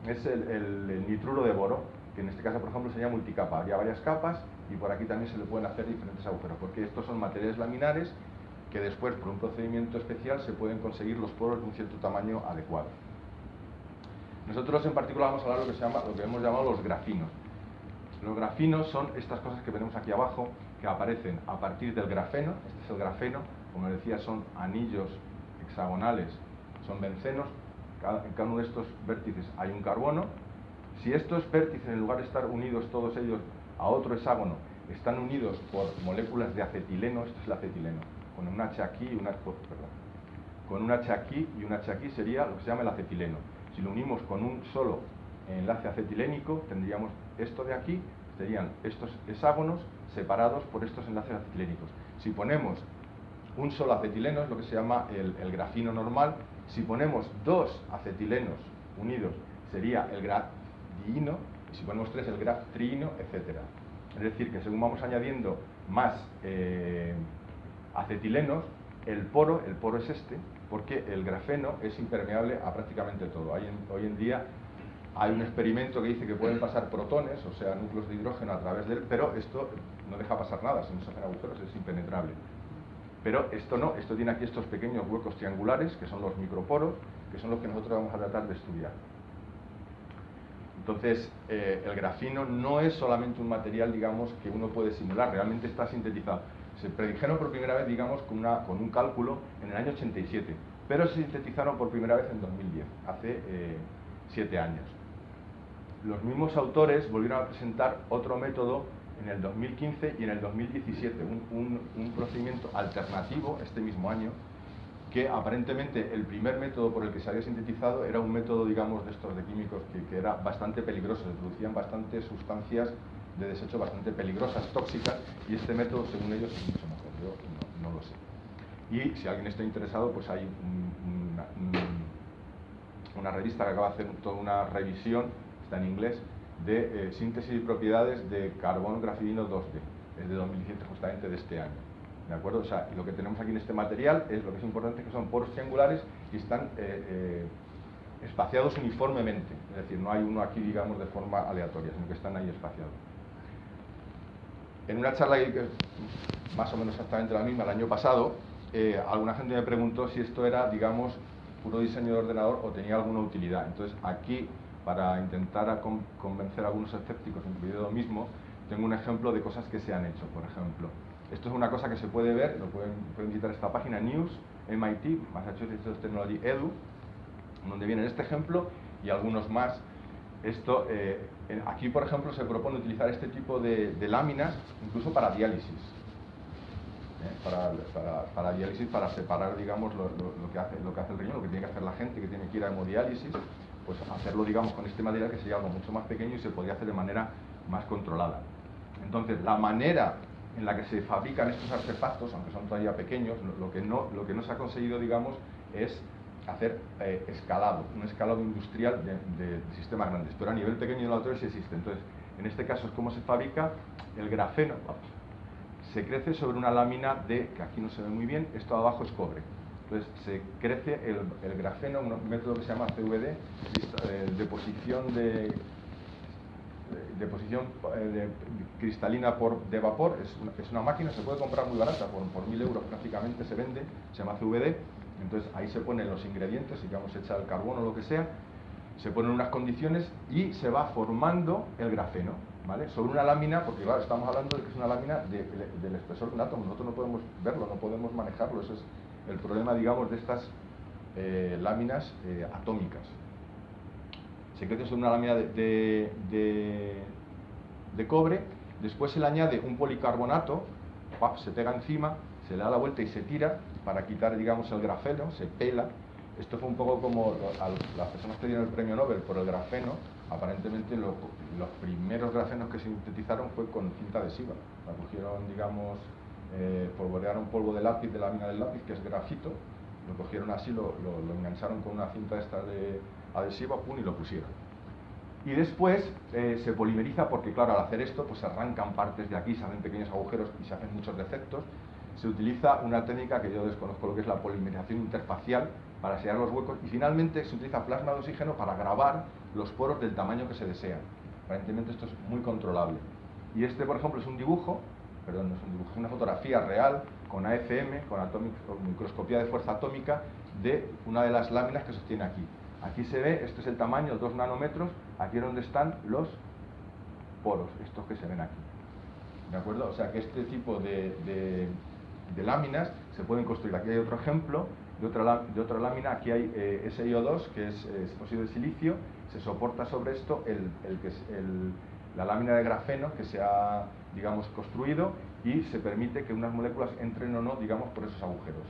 es el nitruro de boro, que en este caso, por ejemplo, sería multicapa. Habría varias capas y por aquí también se le pueden hacer diferentes agujeros, porque estos son materiales laminares que después, por un procedimiento especial, se pueden conseguir los poros de un cierto tamaño adecuado. Nosotros en particular vamos a hablar de lo que hemos llamado los grafinos. Los grafinos son estas cosas que tenemos aquí abajo, que aparecen a partir del grafeno. Este es el grafeno, como decía, son anillos hexagonales, son bencenos. En cada uno de estos vértices hay un carbono. Si estos vértices, en lugar de estar unidos todos ellos a otro hexágono, están unidos por moléculas de acetileno, esto es el acetileno, con un H aquí y con un H aquí y un H aquí sería lo que se llama el acetileno. Si lo unimos con un solo enlace acetilénico, tendríamos esto de aquí, serían estos hexágonos separados por estos enlaces acetilénicos. Si ponemos un solo acetileno, es lo que se llama el grafino normal. Si ponemos 2 acetilenos unidos, sería el grafdiino, y si ponemos 3, el graftriino, etc. Es decir, que según vamos añadiendo más acetilenos, el poro es este, porque el grafeno es impermeable a prácticamente todo. Hoy en día hay un experimento que dice que pueden pasar protones, o sea, núcleos de hidrógeno a través de él, pero esto no deja pasar nada, si no se hacen agujeros es impenetrable. Pero esto no, esto tiene aquí estos pequeños huecos triangulares, que son los microporos, que son los que nosotros vamos a tratar de estudiar. Entonces, el grafino no es solamente un material, digamos, que uno puede simular, realmente está sintetizado. Se predijeron por primera vez, digamos, con un cálculo en el año 87, pero se sintetizaron por primera vez en 2010, hace 7 años. Los mismos autores volvieron a presentar otro método en el 2015 y en el 2017, un procedimiento alternativo este mismo año, que aparentemente el primer método por el que se había sintetizado era un método, digamos, de estos de químicos que era bastante peligroso, se producían bastantes sustancias de desecho bastante peligrosas, tóxicas, y este método, según ellos, es mucho mejor. Yo no lo sé. Y si alguien está interesado, pues hay una revista que acaba de hacer toda una revisión, está en inglés, de síntesis y propiedades de carbono grafidino 2D, es de 2017, justamente de este año. ¿De acuerdo? O sea, lo que tenemos aquí en este material es lo que es importante, que son poros triangulares y están espaciados uniformemente, es decir, no hay uno aquí, digamos, de forma aleatoria, sino que están ahí espaciados. En una charla más o menos exactamente la misma el año pasado, alguna gente me preguntó si esto era, digamos, puro diseño de ordenador o tenía alguna utilidad. Entonces aquí, para intentar convencer a algunos escépticos, incluido yo mismo, tengo un ejemplo de cosas que se han hecho. Por ejemplo, esto es una cosa que se puede ver, lo pueden visitar esta página, News, MIT, Massachusetts Technology Edu, donde viene este ejemplo y algunos más. Esto, aquí, por ejemplo, se propone utilizar este tipo de láminas incluso para diálisis. para diálisis, para separar, digamos, lo que hace el riñón, lo que tiene que hacer la gente que tiene que ir a hemodiálisis, pues hacerlo, digamos, con este material que sería algo mucho más pequeño y se podría hacer de manera más controlada. Entonces, la manera en la que se fabrican estos artefactos, aunque son todavía pequeños, lo que no se ha conseguido, digamos, es hacer escalado, un escalado industrial de sistemas grandes, pero a nivel pequeño y laboratorio sí existe. Entonces, en este caso es cómo se fabrica el grafeno. Se crece sobre una lámina que aquí no se ve muy bien, esto abajo es cobre. Entonces se crece el grafeno, un método que se llama CVD, deposición cristalina de vapor. Es una máquina, se puede comprar muy barata, por 1000 euros prácticamente se vende, se llama CVD. Entonces ahí se ponen los ingredientes, digamos, echa el carbono o lo que sea, se ponen unas condiciones y se va formando el grafeno, ¿vale? Sobre una lámina, porque claro, estamos hablando de que es una lámina del espesor de un átomo, nosotros no podemos verlo, no podemos manejarlo, eso es el problema, digamos, de estas láminas atómicas. Se crece sobre una lámina de cobre, después se le añade un policarbonato, se pega encima, se le da la vuelta y se tira para quitar, digamos, el grafeno, se pela. Esto fue un poco como las personas que dieron el premio Nobel por el grafeno. Aparentemente los primeros grafenos que se sintetizaron fue con cinta adhesiva. La cogieron, digamos, polvorearon polvo de lápiz, de la lámina del lápiz, que es grafito, lo cogieron así, lo engancharon con una cinta esta de adhesiva, pum, y lo pusieron. Y después se polimeriza porque, claro, al hacer esto, pues se arrancan partes de aquí, se hacen pequeños agujeros y se hacen muchos defectos. Se utiliza una técnica que yo desconozco lo que es la polimerización interfacial para sellar los huecos, y finalmente se utiliza plasma de oxígeno para grabar los poros del tamaño que se desea. Aparentemente esto es muy controlable. Y este, por ejemplo, es un dibujo, perdón, no es un dibujo, es una fotografía real con AFM, con microscopía de fuerza atómica, de una de las láminas que sostiene aquí. Aquí se ve, este es el tamaño, 2 nanómetros, aquí es donde están los poros, estos que se ven aquí. ¿De acuerdo? O sea que este tipo de láminas se pueden construir. Aquí hay otro ejemplo de otra lámina. Aquí hay SiO2, que es óxido de silicio. Se soporta sobre esto la lámina de grafeno que se ha, digamos, construido, y se permite que unas moléculas entren o no, digamos, por esos agujeros.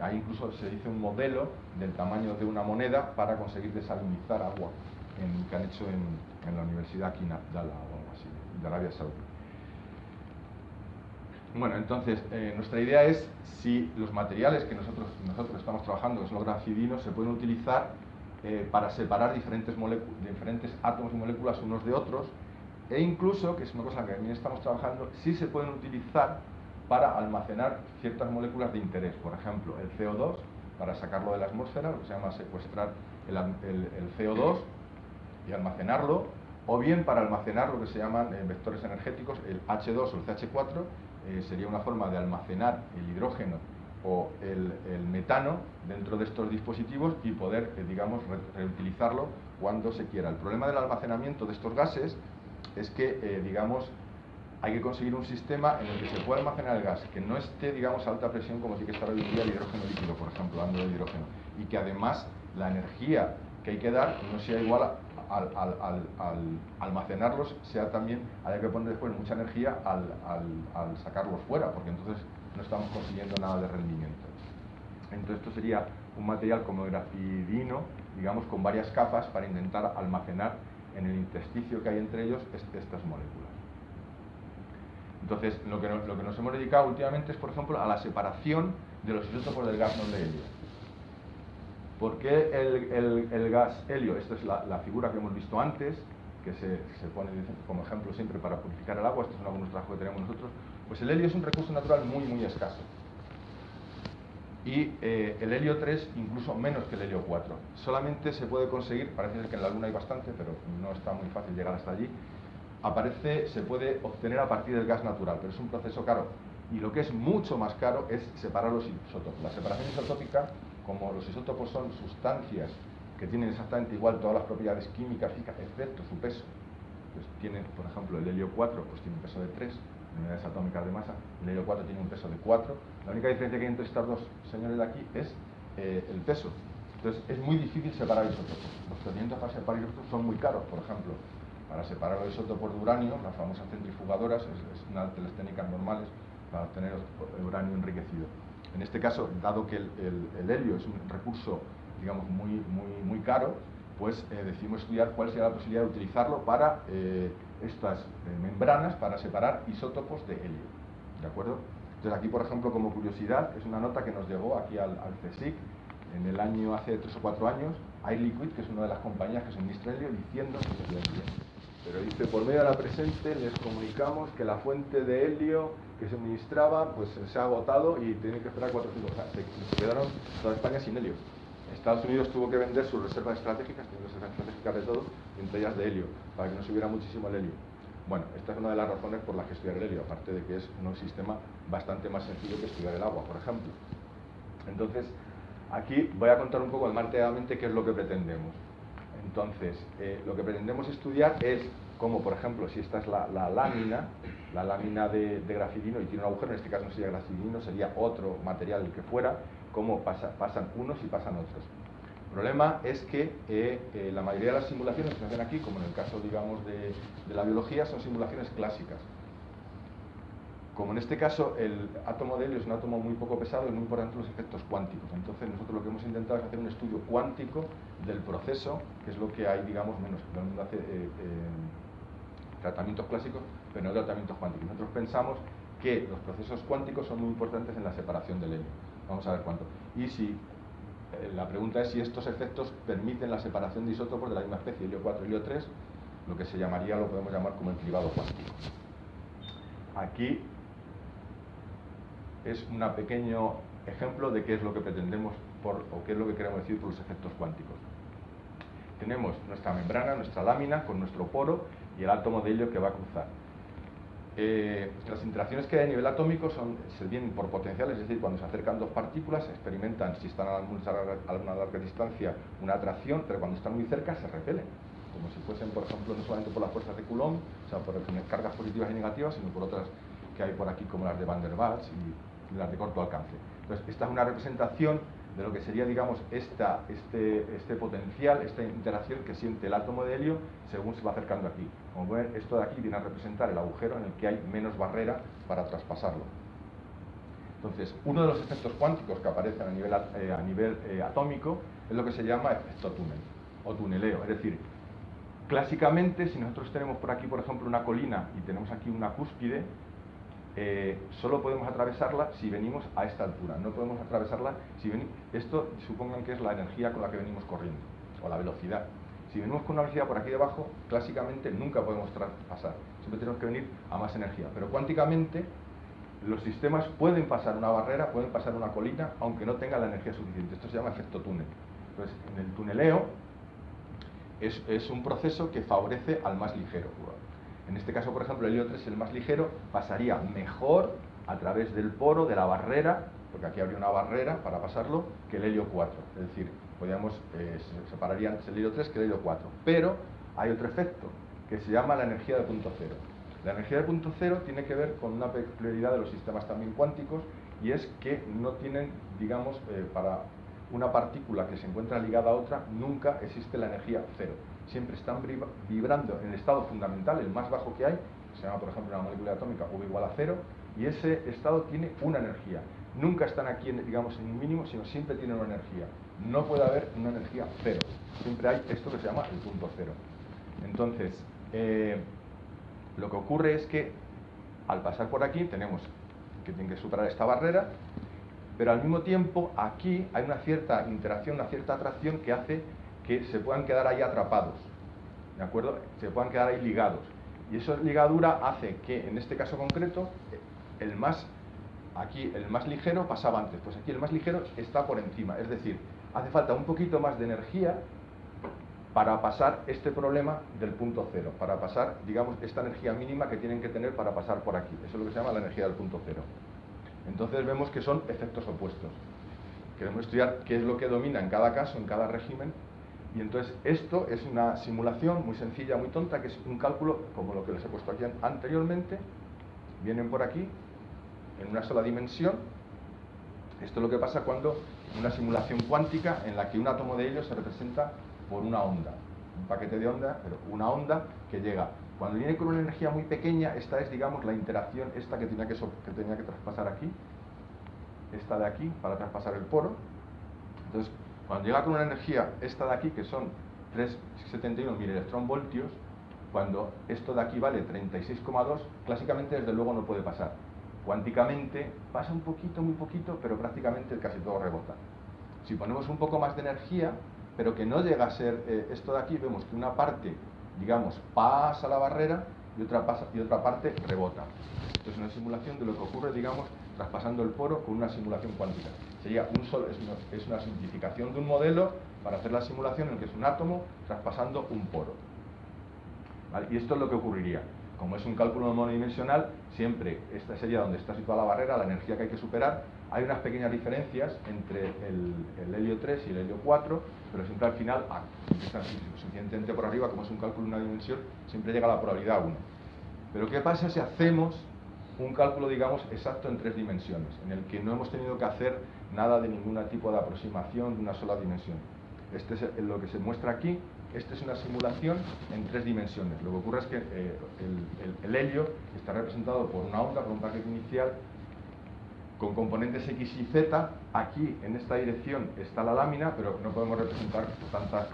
Ahí incluso se hizo un modelo del tamaño de una moneda para conseguir desalinizar agua, que han hecho en la Universidad aquí de Arabia Saudí. Bueno, entonces, nuestra idea es si los materiales que nosotros estamos trabajando, que son los grafidinos, se pueden utilizar para separar diferentes átomos y moléculas unos de otros, e incluso, que es una cosa que también estamos trabajando, si se pueden utilizar para almacenar ciertas moléculas de interés. Por ejemplo, el CO2, para sacarlo de la atmósfera, lo que se llama secuestrar el CO2 y almacenarlo, o bien para almacenar lo que se llaman vectores energéticos, el H2 o el CH4, sería una forma de almacenar el hidrógeno o el metano dentro de estos dispositivos y poder, digamos, reutilizarlo cuando se quiera. El problema del almacenamiento de estos gases es que, digamos, hay que conseguir un sistema en el que se pueda almacenar el gas, que no esté, digamos, a alta presión como tiene que estar hoy en día el hidrógeno líquido, por ejemplo, hablando de hidrógeno, y que además la energía que hay que dar no sea igual al almacenarlos, sea también, haya que poner después mucha energía al sacarlos fuera, porque entonces no estamos consiguiendo nada de rendimiento. Entonces esto sería un material como el grafidino, digamos, con varias capas para intentar almacenar en el intersticio que hay entre ellos estas moléculas. Entonces, lo que nos hemos dedicado últimamente es, por ejemplo, a la separación de los isótopos del gas noble helio. ¿Por qué el gas helio? Esta es la figura que hemos visto antes, que se pone como ejemplo siempre para purificar el agua. Estos son algunos trabajos que tenemos nosotros. Pues el helio es un recurso natural muy, muy escaso. Y el helio 3 incluso menos que el helio 4. Solamente se puede conseguir, parece ser que en la Luna hay bastante, pero no está muy fácil llegar hasta allí. Se puede obtener a partir del gas natural, pero es un proceso caro. Y lo que es mucho más caro es separar los isótopos. La separación isotópica, como los isótopos son sustancias que tienen exactamente igual todas las propiedades químicas, físicas, excepto su peso. Pues tiene, por ejemplo, el helio 4 pues tiene un peso de 3 unidades atómicas de masa, el helio 4 tiene un peso de 4. La única diferencia que hay entre estos dos señores de aquí es el peso. Entonces es muy difícil separar isótopos. Los procedimientos para separar isótopos son muy caros. Por ejemplo, para separar los isótopos de uranio, las famosas centrifugadoras, es una de las técnicas normales, para obtener uranio enriquecido. En este caso, dado que el helio es un recurso, digamos, muy caro, pues decidimos estudiar cuál sería la posibilidad de utilizarlo para estas membranas para separar isótopos de helio. ¿De acuerdo? Entonces aquí, por ejemplo, como curiosidad, es una nota que nos llegó aquí al CSIC en el año, hace 3 o 4 años, Air Liquide, que es una de las compañías que suministra helio, diciendo que se puede bien. Pero dice, por medio de la presente les comunicamos que la fuente de helio que se suministraba pues se ha agotado y tienen que esperar 4 o 5 años. O sea, se quedaron toda España sin helio. Estados Unidos tuvo que vender sus reservas estratégicas, tiene reservas estratégicas de todo, entre ellas de helio, para que no subiera muchísimo el helio. Bueno, esta es una de las razones por las que estudiar el helio, aparte de que es un sistema bastante más sencillo que estudiar el agua, por ejemplo. Entonces, aquí voy a contar un poco más detalladamente qué es lo que pretendemos. Entonces, lo que pretendemos estudiar es cómo, por ejemplo, si esta es la lámina de grafidino y tiene un agujero, en este caso no sería grafidino, sería otro material el que fuera, cómo pasan unos y pasan otros. El problema es que la mayoría de las simulaciones que se hacen aquí, como en el caso, digamos, de la biología, son simulaciones clásicas. Como en este caso el átomo de helio es un átomo muy poco pesado, es muy importante los efectos cuánticos. Entonces nosotros lo que hemos intentado es hacer un estudio cuántico del proceso, que es lo que hay, digamos, menos. Todo el mundo hace tratamientos clásicos, pero no tratamientos cuánticos. Nosotros pensamos que los procesos cuánticos son muy importantes en la separación del helio. Vamos a ver cuánto. Y si la pregunta es si estos efectos permiten la separación de isótopos de la misma especie, helio 4 y helio 3, lo que se llamaría, lo podemos llamar como el cribado cuántico. Aquí es un pequeño ejemplo de qué es lo que pretendemos o qué es lo que queremos decir por los efectos cuánticos. Tenemos nuestra membrana, nuestra lámina con nuestro poro y el átomo de helio que va a cruzar. Las interacciones que hay a nivel atómico se vienen por potenciales, es decir, cuando se acercan dos partículas se experimentan, si están a una larga distancia, una atracción, pero cuando están muy cerca se repelen, como si fuesen, por ejemplo, no solamente por las fuerzas de Coulomb, o sea, por cargas positivas y negativas, sino por otras que hay por aquí, como las de Van der Waals y las de corto alcance. Entonces, esta es una representación de lo que sería, digamos, este potencial, esta interacción que siente el átomo de helio según se va acercando aquí. Como ven, esto de aquí viene a representar el agujero en el que hay menos barrera para traspasarlo. Entonces, uno de los efectos cuánticos que aparecen a nivel atómico es lo que se llama efecto túnel o tuneleo. Es decir, clásicamente, si nosotros tenemos por aquí, por ejemplo, una colina y tenemos aquí una cúspide, solo podemos atravesarla si venimos a esta altura, no podemos atravesarla si venimos. Esto supongan que es la energía con la que venimos corriendo, o la velocidad. Si venimos con una velocidad por aquí debajo, clásicamente nunca podemos traspasar, siempre tenemos que venir a más energía. Pero cuánticamente, los sistemas pueden pasar una barrera, pueden pasar una colina, aunque no tengan la energía suficiente. Esto se llama efecto túnel. Entonces, en el tuneleo es un proceso que favorece al más ligero. En este caso, por ejemplo, el helio 3, el más ligero, pasaría mejor a través del poro, de la barrera, porque aquí habría una barrera para pasarlo, que el helio 4. Es decir, se separaría antes el helio 3 que el helio 4. Pero hay otro efecto, que se llama la energía de punto cero. La energía de punto cero tiene que ver con una peculiaridad de los sistemas también cuánticos, y es que no tienen, digamos, para una partícula que se encuentra ligada a otra, nunca existe la energía cero. Siempre están vibrando en el estado fundamental, el más bajo que hay, se llama, por ejemplo, una molécula atómica V igual a 0, y ese estado tiene una energía. Nunca están aquí, digamos, en un mínimo, sino siempre tienen una energía. No puede haber una energía cero. Siempre hay esto que se llama el punto cero. Entonces, lo que ocurre es que al pasar por aquí tenemos que tienen que superar esta barrera, pero al mismo tiempo aquí hay una cierta interacción, una cierta atracción que hace que se puedan quedar ahí atrapados, ¿de acuerdo? Se puedan quedar ahí ligados. Y esa ligadura hace que, en este caso concreto, aquí el más ligero pasaba antes, pues aquí el más ligero está por encima. Es decir, hace falta un poquito más de energía para pasar este problema del punto cero, para pasar, digamos, esta energía mínima que tienen que tener para pasar por aquí. Eso es lo que se llama la energía del punto cero. Entonces vemos que son efectos opuestos. Queremos estudiar qué es lo que domina en cada caso, en cada régimen. Y entonces esto es una simulación muy sencilla, muy tonta, que es un cálculo como lo que les he puesto aquí anteriormente. Vienen por aquí, en una sola dimensión. Esto es lo que pasa cuando una simulación cuántica en la que un átomo de helio se representa por una onda. Un paquete de onda, pero una onda que llega Cuando viene con una energía muy pequeña, esta es, digamos, la interacción esta que tenía que traspasar aquí, esta de aquí, para traspasar el poro. Entonces, cuando llega con una energía, esta de aquí, que son 371 milielectronvoltios, cuando esto de aquí vale 36,2, clásicamente, desde luego, no puede pasar. Cuánticamente pasa un poquito, muy poquito, pero prácticamente casi todo rebota. Si ponemos un poco más de energía, pero que no llega a ser esto de aquí, vemos que una parte, digamos, pasa la barrera y otra parte rebota. Esto es una simulación de lo que ocurre, digamos, traspasando el poro con una simulación cuántica. Sería es una simplificación de un modelo para hacer la simulación en el que es un átomo traspasando un poro. ¿Vale? Y esto es lo que ocurriría. Como es un cálculo monodimensional, siempre esta sería donde está situada la barrera, la energía que hay que superar. Hay unas pequeñas diferencias entre el helio 3 y el helio 4, pero siempre al final, si está suficientemente por arriba, como es un cálculo en una dimensión, siempre llega a la probabilidad 1. Pero ¿qué pasa si hacemos un cálculo, digamos, exacto en 3 dimensiones, en el que no hemos tenido que hacer nada de ningún tipo de aproximación de una sola dimensión? Este es lo que se muestra aquí. Esta es una simulación en 3 dimensiones. Lo que ocurre es que el helio está representado por una onda, por un paquete inicial, con componentes X y Z. Aquí, en esta dirección, está la lámina, pero no podemos representar tantas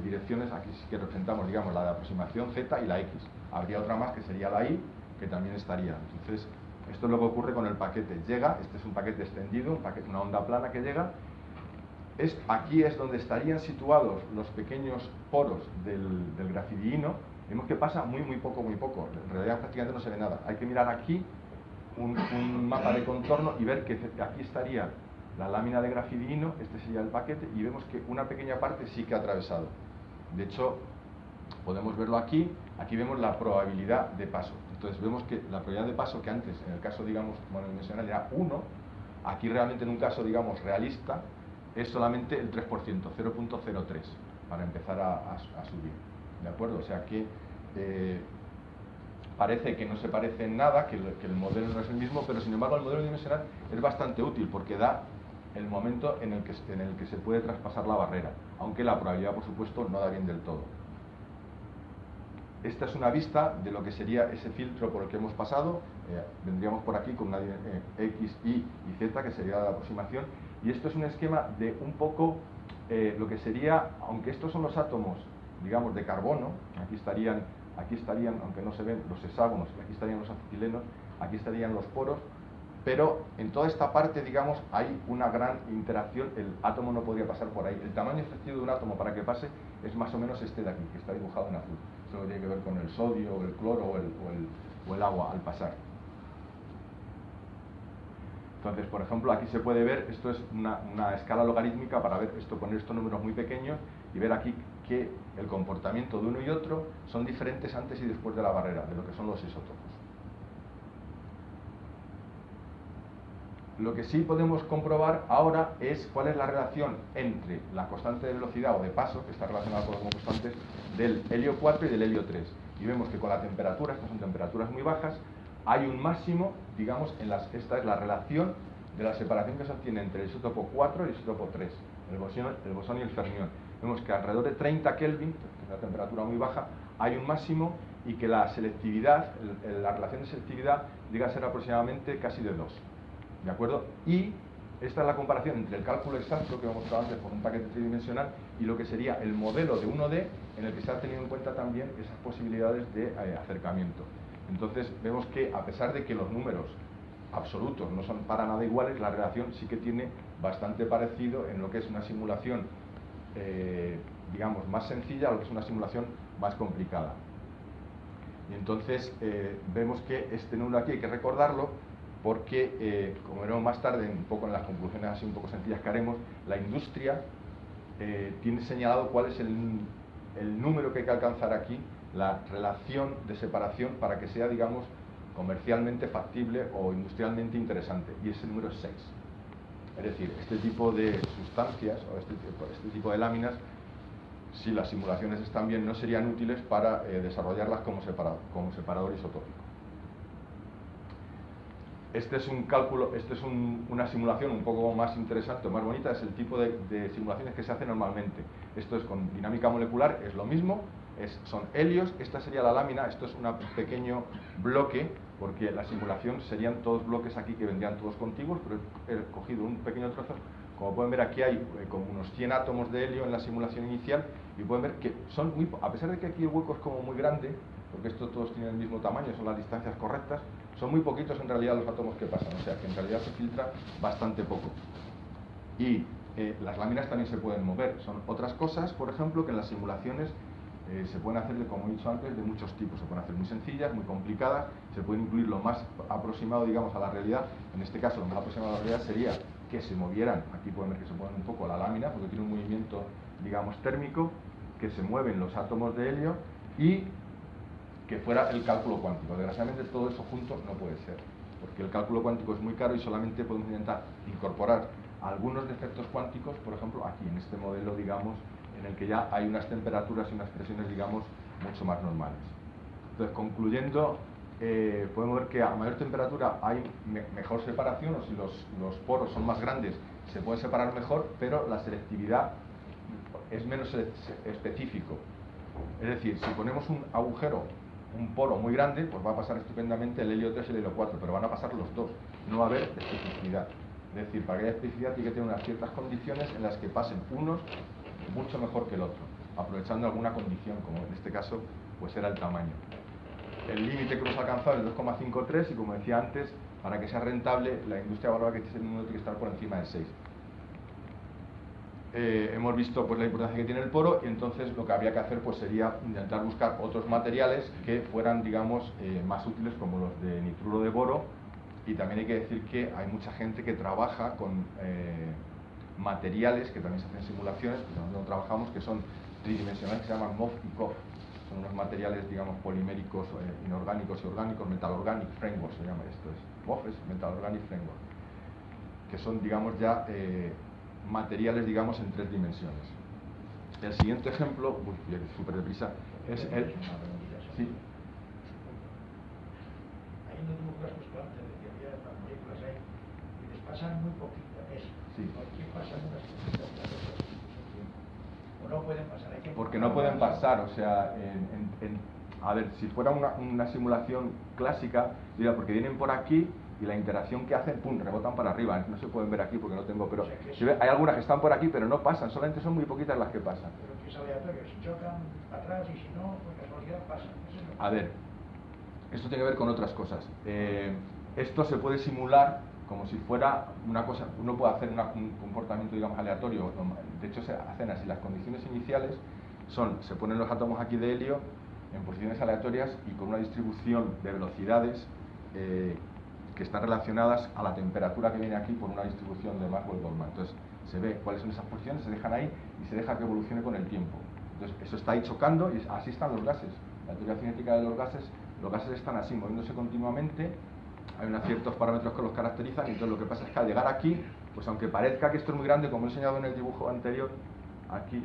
direcciones. Aquí sí que representamos, digamos, la de aproximación Z y la X. Habría otra más, que sería la Y, que también estaría. Entonces, esto es lo que ocurre con el paquete. Llega, este es un paquete extendido, una onda plana que llega. Aquí es donde estarían situados los pequeños poros del grafidino. Vemos que pasa muy poco. En realidad prácticamente no se ve nada. Hay que mirar aquí un mapa de contorno y ver que aquí estaría la lámina de grafidino, este sería el paquete, y vemos que una pequeña parte sí que ha atravesado. De hecho, podemos verlo aquí. Aquí vemos la probabilidad de paso. Entonces vemos que la probabilidad de paso, que antes en el caso, digamos, monodimensional era 1, aquí realmente en un caso, digamos, realista, es solamente el 3%, 0.03, para empezar a subir. ¿De acuerdo? O sea que parece que no se parece en nada, que el modelo no es el mismo, pero sin embargo el modelo dimensional es bastante útil porque da el momento en el que se puede traspasar la barrera, aunque la probabilidad, por supuesto, no da bien del todo. Esta es una vista de lo que sería ese filtro por el que hemos pasado. Vendríamos por aquí con una X, Y y Z, que sería la aproximación. Y esto es un esquema de un poco lo que sería, aunque estos son los átomos, digamos, de carbono, aquí estarían, aunque no se ven, los hexágonos, aquí estarían los acetilenos, aquí estarían los poros, pero en toda esta parte, digamos, hay una gran interacción. El átomo no podría pasar por ahí. El tamaño efectivo de un átomo para que pase es más o menos este de aquí, que está dibujado en azul. Eso tiene que ver con el sodio, o el cloro o el agua al pasar. Entonces, por ejemplo, aquí se puede ver, esto es una escala logarítmica para ver esto, poner estos números muy pequeños y ver aquí que el comportamiento de uno y otro son diferentes antes y después de la barrera, de lo que son los isótopos. Lo que sí podemos comprobar ahora es cuál es la relación entre la constante de velocidad o de paso, que está relacionada con las constantes, del helio 4 y del helio 3. Y vemos que con la temperatura, estas son temperaturas muy bajas, hay un máximo, digamos, esta es la relación de la separación que se obtiene entre el isótopo 4 y el isótopo 3, el bosón y el fermión. Vemos que alrededor de 30 Kelvin, que es una temperatura muy baja, hay un máximo, y que la selectividad, la relación de selectividad llega a ser aproximadamente casi de 2. ¿De acuerdo? Y esta es la comparación entre el cálculo exacto que hemos mostrado antes con un paquete tridimensional y lo que sería el modelo de 1D, en el que se ha tenido en cuenta también esas posibilidades de acercamiento. Entonces vemos que, a pesar de que los números absolutos no son para nada iguales, la relación sí que tiene bastante parecido en lo que es una simulación digamos, más sencilla a lo que es una simulación más complicada. Y entonces vemos que este número aquí hay que recordarlo porque, como veremos más tarde, un poco en las conclusiones así un poco sencillas que haremos, la industria tiene señalado cuál es el número que hay que alcanzar aquí, la relación de separación, para que sea, digamos, comercialmente factible o industrialmente interesante, y ese número es 6. Es decir, este tipo de sustancias o este tipo de láminas, si las simulaciones están bien, no serían útiles para desarrollarlas como separador isotópico. Este es un cálculo, una simulación un poco más interesante, más bonita, es el tipo de simulaciones que se hacen normalmente. Esto es con dinámica molecular, es lo mismo, son helios. Esta sería la lámina, esto es un pequeño bloque, porque la simulación serían todos bloques aquí que vendrían todos contiguos, pero he cogido un pequeño trozo. Como pueden ver, aquí hay como unos 100 átomos de helio en la simulación inicial, y pueden ver que son muy, a pesar de que aquí el hueco es como muy grande, porque estos todos tienen el mismo tamaño, son las distancias correctas, son muy poquitos en realidad los átomos que pasan, o sea que en realidad se filtra bastante poco. Y las láminas también se pueden mover. Son otras cosas, por ejemplo, que en las simulaciones se pueden hacer, como he dicho antes, de muchos tipos. Se pueden hacer muy sencillas, muy complicadas, se pueden incluir lo más aproximado, digamos, a la realidad. En este caso, lo más aproximado a la realidad sería que se movieran, aquí pueden ver que se mueven un poco la lámina, porque tiene un movimiento, digamos, térmico, que se mueven los átomos de helio y que fuera el cálculo cuántico. Desgraciadamente todo eso junto no puede ser, porque el cálculo cuántico es muy caro y solamente podemos intentar incorporar algunos defectos cuánticos, por ejemplo, aquí en este modelo, digamos, en el que ya hay unas temperaturas y unas presiones, digamos, mucho más normales. Entonces, concluyendo, podemos ver que a mayor temperatura hay mejor separación, o si los poros son más grandes, se puede separar mejor, pero la selectividad es menos específico. Es decir, si ponemos un agujero, un poro muy grande, pues va a pasar estupendamente el helio 3 y el helio 4, pero van a pasar los dos, no va a haber especificidad. Es decir, para que haya especificidad tiene que tener unas ciertas condiciones en las que pasen unos mucho mejor que el otro, aprovechando alguna condición, como en este caso pues era el tamaño. El límite que hemos alcanzado es 2,53 y, como decía antes, para que sea rentable la industria valora que este número tiene que estar por encima de 6. Hemos visto pues la importancia que tiene el poro, y entonces lo que habría que hacer pues sería intentar buscar otros materiales que fueran, digamos, más útiles, como los de nitruro de boro. Y también hay que decir que hay mucha gente que trabaja con materiales que también se hacen simulaciones, que nosotros no trabajamos, que son tridimensionales, que se llaman MOF y COF. Son unos materiales, digamos, poliméricos, inorgánicos y orgánicos, Metal Organic Framework se llama esto, es MOF, es Metal Organic Framework, que son, digamos, ya materiales, digamos, en 3 dimensiones. El siguiente ejemplo, súper deprisa, es el... Sí. Ahí no tuvo que has puesto antes, de que había las moléculas ahí, y les pasan muy poquito, eso. Sí. ¿Por qué pasan unas poquitas cosas? ¿O no pueden pasar? Hay que Porque no pueden pasar, o sea, a ver, si fuera una simulación clásica, diría, porque vienen por aquí y la interacción que hacen, pum, rebotan para arriba. No se pueden ver aquí porque no tengo, pero hay algunas que están por aquí, pero no pasan, solamente son muy poquitas las que pasan. Pero que es aleatorio, si chocan para atrás y si no, por casualidad pasan. A ver, esto tiene que ver con otras cosas. Esto se puede simular como si fuera una cosa, uno puede hacer un comportamiento, digamos, aleatorio. De hecho, se hacen así. Las condiciones iniciales son, se ponen los átomos aquí de helio en posiciones aleatorias y con una distribución de velocidades que están relacionadas a la temperatura que viene aquí por una distribución de Maxwell-Boltzmann. Entonces, se ve cuáles son esas posiciones, se dejan ahí y se deja que evolucione con el tiempo. Entonces, eso está ahí chocando y así están los gases. La teoría cinética de los gases están así, moviéndose continuamente. Hay unos ciertos parámetros que los caracterizan, y entonces lo que pasa es que al llegar aquí, pues aunque parezca que esto es muy grande, como he enseñado en el dibujo anterior, aquí,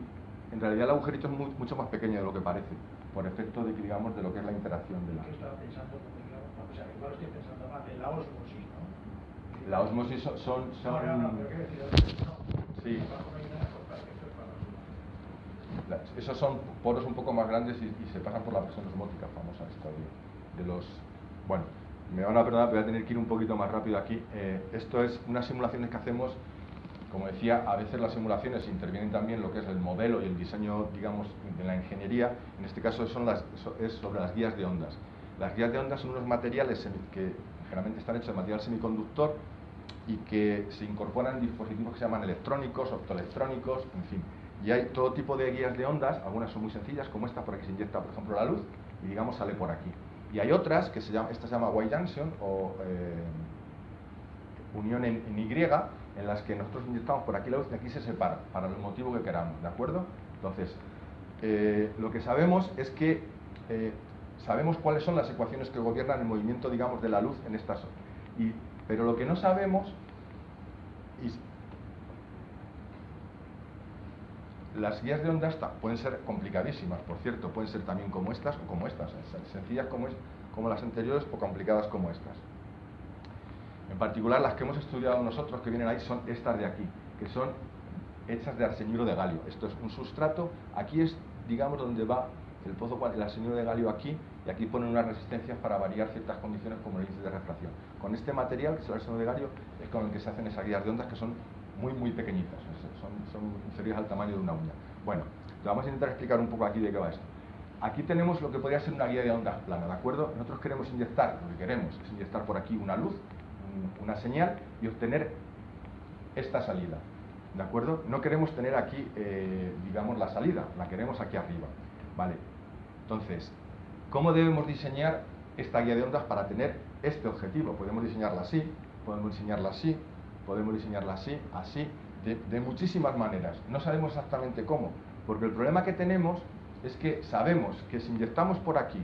en realidad el agujerito es mucho más pequeño de lo que parece, por efecto de, digamos, de lo que es la interacción de la... Yo estaba pensando, o sea, igual estoy pensando más en la osmosis, ¿no? La osmosis son... No, pero quiero decir, no. Sí. Abajo no hay nada, porque esto es para la... Esos son poros un poco más grandes y se pasan por la presión osmótica famosa esta de los... Bueno, me van a perdonar, pero voy a tener que ir un poquito más rápido aquí. Esto es unas simulaciones que hacemos, como decía, a veces las simulaciones intervienen también lo que es el modelo y el diseño, digamos, de la ingeniería. En este caso es sobre las guías de ondas. Las guías de ondas son unos materiales que generalmente están hechos de material semiconductor y que se incorporan en dispositivos que se llaman electrónicos, optoelectrónicos, en fin. Y hay todo tipo de guías de ondas, algunas son muy sencillas, como esta, por aquí se inyecta, por ejemplo, la luz, y digamos sale por aquí. Y hay otras, que esta se llama Y-junction, o unión en Y, en las que nosotros inyectamos por aquí la luz y aquí se separa, para el motivo que queramos, ¿de acuerdo? Entonces, lo que sabemos es que sabemos cuáles son las ecuaciones que gobiernan el movimiento, digamos, de la luz en estas zonas. Pero lo que no sabemos... Las guías de ondas pueden ser complicadísimas, por cierto, pueden ser también como estas o como estas, sencillas como las anteriores o complicadas como estas. En particular, las que hemos estudiado nosotros, que vienen ahí, son estas de aquí, que son hechas de arsenuro de galio. Esto es un sustrato, aquí es, digamos, donde va el pozo, el arsenio de galio aquí, y aquí ponen unas resistencias para variar ciertas condiciones como el índice de refracción. Con este material, que es el arsenio de galio, es con el que se hacen esas guías de ondas que son muy pequeñitas, son inferiores al tamaño de una uña. Bueno, te vamos a intentar explicar un poco aquí de qué va esto. Aquí tenemos lo que podría ser una guía de ondas plana, ¿de acuerdo? Nosotros queremos inyectar, lo que queremos es inyectar por aquí una luz, una señal, y obtener esta salida, ¿de acuerdo? No queremos tener aquí, digamos, la salida, la queremos aquí arriba, ¿vale? Entonces, ¿cómo debemos diseñar esta guía de ondas para tener este objetivo? Podemos diseñarla así, podemos diseñarla así, podemos diseñarla así, así, de muchísimas maneras. No sabemos exactamente cómo, porque el problema que tenemos es que sabemos que si inyectamos por aquí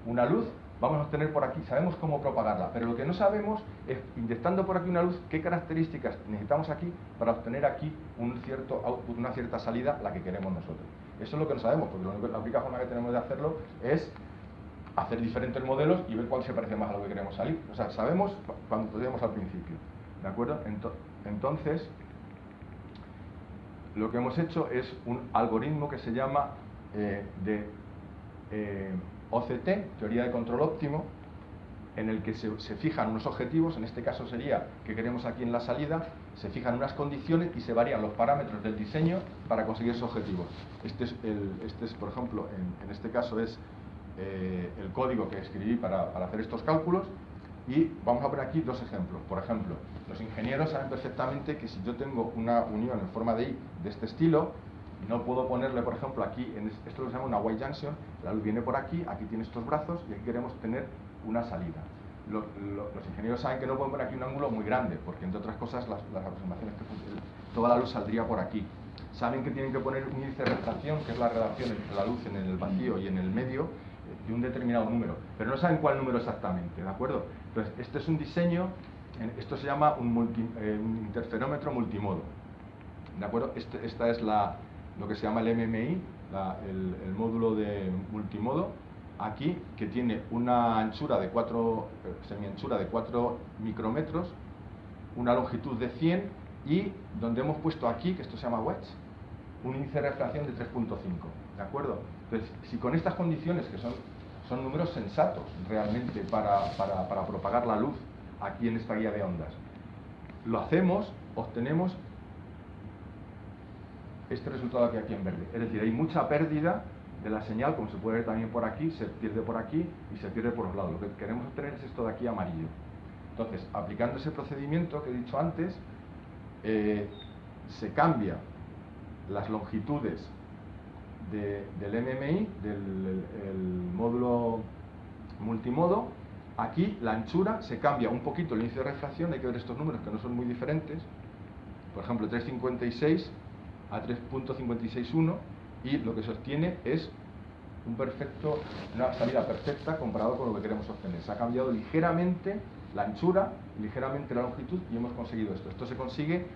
una luz, vamos a obtener por aquí, sabemos cómo propagarla, pero lo que no sabemos es, inyectando por aquí una luz, qué características necesitamos aquí para obtener aquí un cierto output, una cierta salida, la que queremos nosotros. Eso es lo que no sabemos, porque la única forma que tenemos de hacerlo es hacer diferentes modelos y ver cuál se parece más a lo que queremos salir. O sea, sabemos cuando podemos al principio, ¿de acuerdo? Entonces, lo que hemos hecho es un algoritmo que se llama OCT, teoría de control óptimo, en el que se fijan unos objetivos, en este caso sería que queremos aquí en la salida, se fijan unas condiciones y se varían los parámetros del diseño para conseguir esos objetivos. Este es por ejemplo, en este caso es el código que escribí para hacer estos cálculos, y vamos a poner aquí dos ejemplos. Por ejemplo, los ingenieros saben perfectamente que si yo tengo una unión en forma de I de este estilo, no puedo ponerle, por ejemplo, aquí, esto lo se llama una white junction, la luz viene por aquí tiene estos brazos y aquí queremos tener una salida. Los ingenieros saben que no pueden poner aquí un ángulo muy grande, porque entre otras cosas las aproximaciones toda la luz saldría por aquí. Saben que tienen que poner un índice de refracción, que es la relación entre la luz en el vacío y en el medio, de un determinado número, pero no saben cuál número exactamente, ¿de acuerdo? Entonces, este es un diseño, esto se llama un interferómetro multimodo, ¿de acuerdo? Esta es lo que se llama el MMI, el módulo de multimodo, aquí, que tiene una anchura de 4, semianchura de 4 micrómetros, una longitud de 100 y donde hemos puesto aquí, que esto se llama wedge, un índice de refracción de 3.5, ¿de acuerdo? Entonces, si con estas condiciones, que son números sensatos realmente para propagar la luz aquí en esta guía de ondas, lo hacemos, obtenemos este resultado que aquí en verde. Es decir, hay mucha pérdida de la señal, como se puede ver también por aquí, se pierde por aquí y se pierde por los lados. Lo que queremos obtener es esto de aquí amarillo. Entonces, aplicando ese procedimiento que he dicho antes, se cambia las longitudes del MMI, del módulo multimodo. Aquí la anchura se cambia un poquito el índice de refracción, hay que ver estos números que no son muy diferentes, por ejemplo 3,56 a 3.561, y lo que se obtiene es una salida perfecta comparado con lo que queremos obtener. Se ha cambiado ligeramente la anchura, ligeramente la longitud, y hemos conseguido esto. Esto se consigue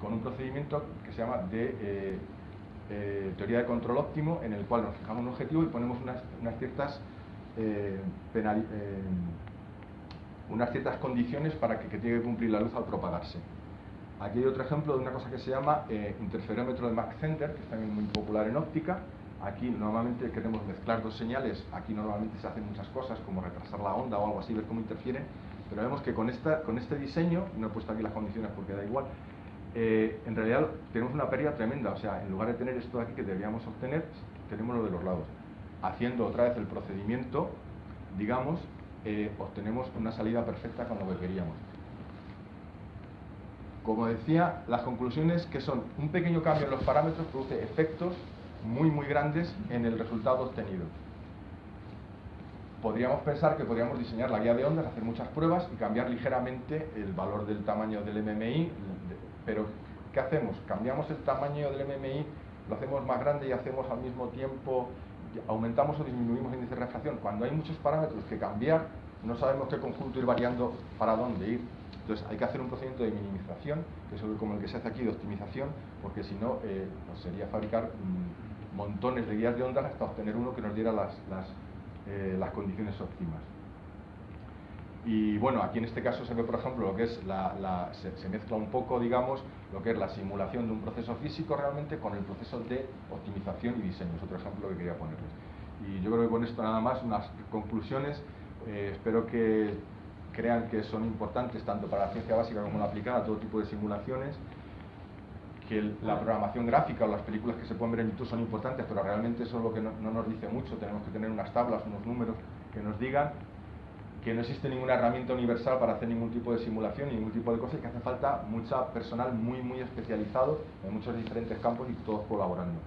con un procedimiento que se llama de teoría de control óptimo, en el cual nos fijamos un objetivo y ponemos unas ciertas condiciones para que tiene que cumplir la luz al propagarse. Aquí hay otro ejemplo de una cosa que se llama interferómetro de Mach Center, que es también muy popular en óptica. Aquí normalmente queremos mezclar dos señales, aquí normalmente se hacen muchas cosas como retrasar la onda o algo así, ver cómo interfieren, pero vemos que con este diseño, no he puesto aquí las condiciones porque da igual, en realidad tenemos una pérdida tremenda. O sea, en lugar de tener esto de aquí que deberíamos obtener, tenemos lo de los lados. Haciendo otra vez el procedimiento, digamos, obtenemos una salida perfecta con lo que queríamos. Como decía, las conclusiones que son un pequeño cambio en los parámetros produce efectos muy grandes en el resultado obtenido. Podríamos pensar que podríamos diseñar la guía de ondas, hacer muchas pruebas y cambiar ligeramente el valor del tamaño del MMI, pero ¿qué hacemos? Cambiamos el tamaño del MMI, lo hacemos más grande y hacemos al mismo tiempo, aumentamos o disminuimos el índice de refracción. Cuando hay muchos parámetros que cambiar, no sabemos qué conjunto ir variando para dónde ir. Entonces hay que hacer un procedimiento de minimización, que es como el que se hace aquí de optimización, porque si no, pues sería fabricar montones de guías de ondas hasta obtener uno que nos diera las condiciones óptimas. Y bueno, aquí en este caso se ve, por ejemplo, lo que es se mezcla un poco, digamos, lo que es la simulación de un proceso físico realmente con el proceso de optimización y diseño. Es otro ejemplo que quería ponerles. Y yo creo que con esto nada más, unas conclusiones. Espero que crean que son importantes tanto para la ciencia básica como la aplicada, todo tipo de simulaciones, que la programación gráfica o las películas que se pueden ver en YouTube son importantes, pero realmente eso es lo que no nos dice mucho. Tenemos que tener unas tablas, unos números que nos digan que no existe ninguna herramienta universal para hacer ningún tipo de simulación y ningún tipo de cosas, y que hace falta mucha personal muy especializado en muchos diferentes campos y todos colaborando.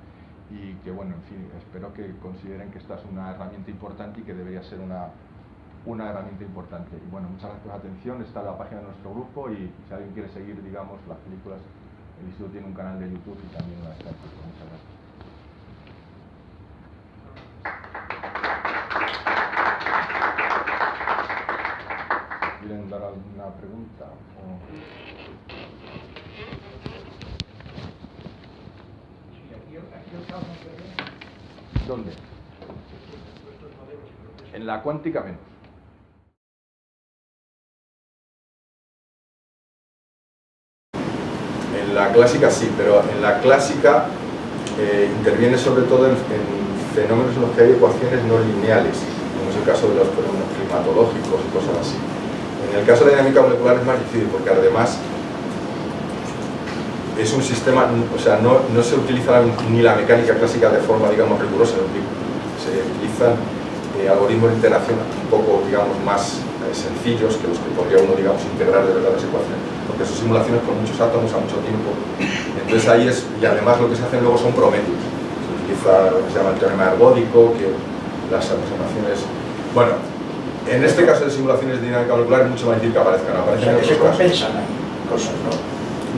Y que bueno, en fin, espero que consideren que esta es una herramienta importante y que debería ser una herramienta importante. Y bueno, muchas gracias por la atención. Está la página de nuestro grupo y si alguien quiere seguir, digamos, las películas, el instituto tiene un canal de YouTube y también una estadística. Muchas gracias. ¿Quieren dar alguna pregunta? Sí, aquí el caos no interviene. ¿Dónde? En la cuántica menos. En la clásica sí, pero en la clásica interviene sobre todo en fenómenos en los que hay ecuaciones no lineales, como es el caso de los fenómenos climatológicos y cosas así. En el caso de la dinámica molecular es más difícil porque además es un sistema, o sea, no se utiliza ni la mecánica clásica de forma, digamos, rigurosa, se utilizan algoritmos de interacción un poco, digamos, más sencillos que los que podría uno, digamos, integrar de verdad las ecuaciones, porque son simulaciones con muchos átomos a mucho tiempo. Entonces ahí es, y además lo que se hacen luego son promedios. Se utiliza lo que se llama el teorema ergódico, que las aproximaciones, bueno, en este caso de simulaciones de dinámica molecular es mucho más difícil que aparezcan. O sea, que se compensan ahí cosas, ¿no?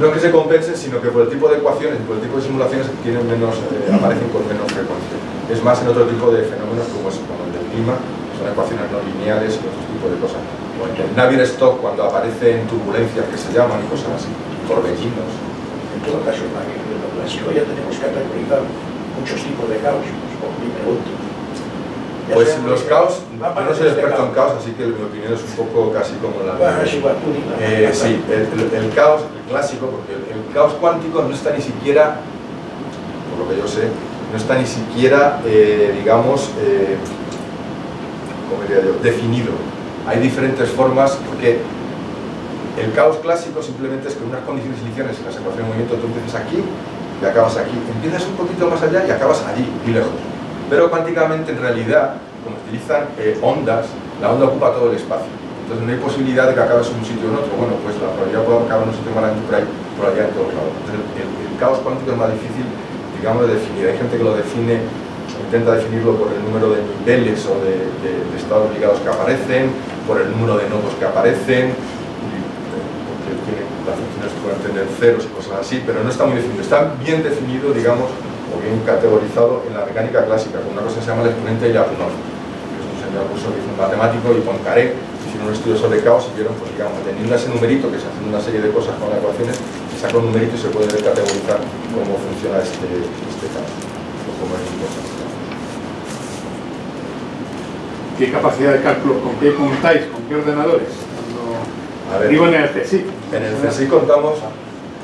No es que se compensen, sino que por el tipo de ecuaciones, por el tipo de simulaciones tienen menos, aparecen con menos frecuencia. Es más en otro tipo de fenómenos como el del clima, son ecuaciones no lineales y otro tipo de cosas. O el del Navier-Stokes, cuando aparecen turbulencias que se llaman y cosas así, torbellinos. En todo caso, en lo clásico ya tenemos que categorizar muchos tipos de caos, por mi pregunta. Pues los caos, yo no soy experto en caos, así que mi opinión es un poco casi como la Bueno, es igual, tú dime. sí, el caos, el clásico, porque el caos cuántico no está ni siquiera, por lo que yo sé, no está ni siquiera, digamos, ¿cómo diría yo?, definido. Hay diferentes formas, porque el caos clásico simplemente es que en unas condiciones iniciales en las ecuaciones de movimiento tú empiezas aquí y acabas aquí, empiezas un poquito más allá y acabas allí, y lejos. Pero cuánticamente, en realidad, como utilizan ondas, la onda ocupa todo el espacio. Entonces no hay posibilidad de que acabes en un sitio o en otro. Bueno, pues la probabilidad puede acabar en un sitio más grande, pero hay probabilidad en todos lados. Entonces el caos cuántico es más difícil, digamos, de definir. Hay gente que lo define, intenta definirlo por el número de niveles o de estados ligados que aparecen, por el número de nodos que aparecen, porque las funciones pueden tener ceros y cosas así, pero no está muy definido. Está bien definido, digamos, o bien categorizado en la mecánica clásica, con una cosa que se llama el exponente de Lyapunov, que es un señor ruso que hizo un matemático, y Poincaré hicieron un estudio sobre caos y vieron, pues digamos, teniendo ese numerito que se hacen una serie de cosas con las ecuaciones, se saca un numerito y se puede categorizar cómo funciona este caos, o cómo es importante. ¿Qué capacidad de cálculo? ¿Con qué contáis? ¿Con qué ordenadores? A ver, digo en el CSIC. En el CSIC contamos,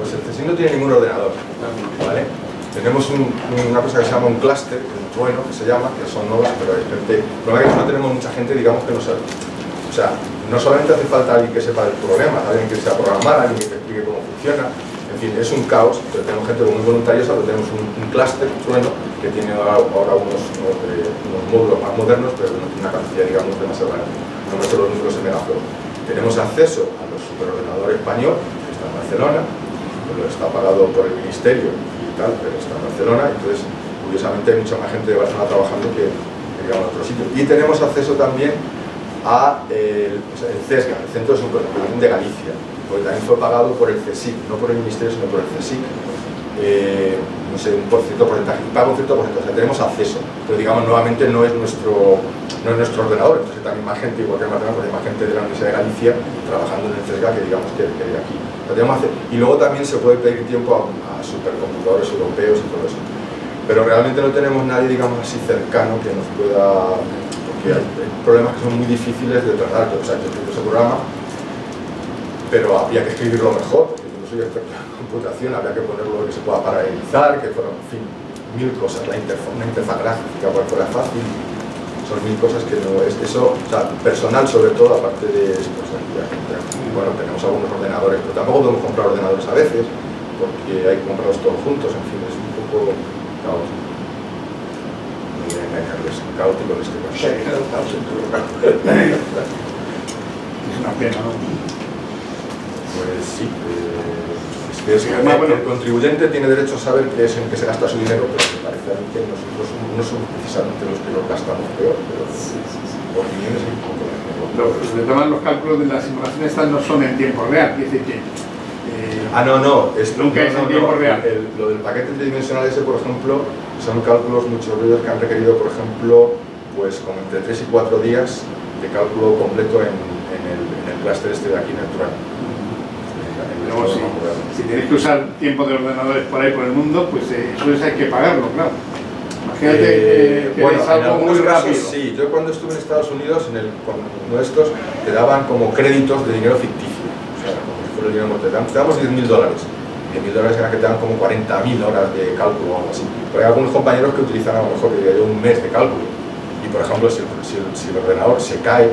pues el CSIC no tiene ningún ordenador, ¿vale? Tenemos una cosa que se llama un clúster, un trueno que se llama, que son nodos, pero hay gente, el problema es que no tenemos mucha gente, digamos, que no sabe. O sea, no solamente hace falta alguien que sepa del problema, alguien que sepa programar, alguien que te explique cómo funciona, en fin, es un caos, pero tenemos gente muy voluntariosa, pero tenemos un clúster, un trueno, que tiene ahora unos módulos más modernos, pero no tiene una capacidad, digamos, demasiado grande. No mete los números en megaflow. Tenemos acceso a los superordenadores español, que está en Barcelona, pero está pagado por el ministerio, pero está en Barcelona, entonces curiosamente hay mucha más gente de Barcelona trabajando que digamos en otros sitios. Y tenemos acceso también a el CESGA, el Centro de Supercomputación de Galicia, porque también fue pagado por el CSIC, no por el Ministerio sino por el CSIC, no sé, un cierto porcentaje, paga un cierto porcentaje, o sea, tenemos acceso, pero digamos nuevamente no es nuestro ordenador, entonces también más gente, igual que en Barcelona, pues hay más gente de la Universidad de Galicia trabajando en el CESGA que digamos que hay aquí. Y luego también se puede pedir tiempo a supercomputadores europeos y todo eso. Pero realmente no tenemos nadie, digamos así, cercano que nos pueda... Porque hay problemas que son muy difíciles de tratar. O sea, yo escribo ese programa, pero habría que escribirlo mejor, porque yo no soy experto en computación, habría que ponerlo que se pueda paralelizar, que fuera, en fin, mil cosas. Una interfaz gráfica fuera fácil. son 1000 cosas que no es eso, o sea, personal sobre todo, aparte de esto, o sea, bueno, tenemos algunos ordenadores, pero tampoco podemos comprar ordenadores a veces, porque hay que comprarlos todos juntos, en fin, es un poco caótico. Muy bien, es caótico en este caso. Se ha quedado caos en todo el rato. Es una pena, ¿no? Pues sí, el contribuyente tiene derecho a saber qué es en qué se gasta su dinero, pero me parece a mí que nosotros no somos precisamente los que lo gastamos peor, pero opiniones hay un poco de Se toman los cálculos de las simulaciones, estas no son en tiempo real, quiere decir que... nunca es en tiempo real. Lo del paquete tridimensional ese, por ejemplo, son cálculos muchos de ellos que han requerido, por ejemplo, pues como entre 3 y 4 días de cálculo completo en el clúster este de aquí natural. Si tenéis que usar tiempo de ordenadores por ahí por el mundo, pues eso hay que pagarlo, claro. Imagínate que bueno, es algo muy rápido. Sí, yo cuando estuve en Estados Unidos, con uno de estos, te daban como créditos de dinero ficticio. O sea, como si fuera el dinero mortal. Te damos $10.000. $10.000 era que te dan como 40.000 horas de cálculo o algo así. Pero hay algunos compañeros que utilizan a lo mejor, diría yo, un mes de cálculo. Y por ejemplo, si el ordenador se cae,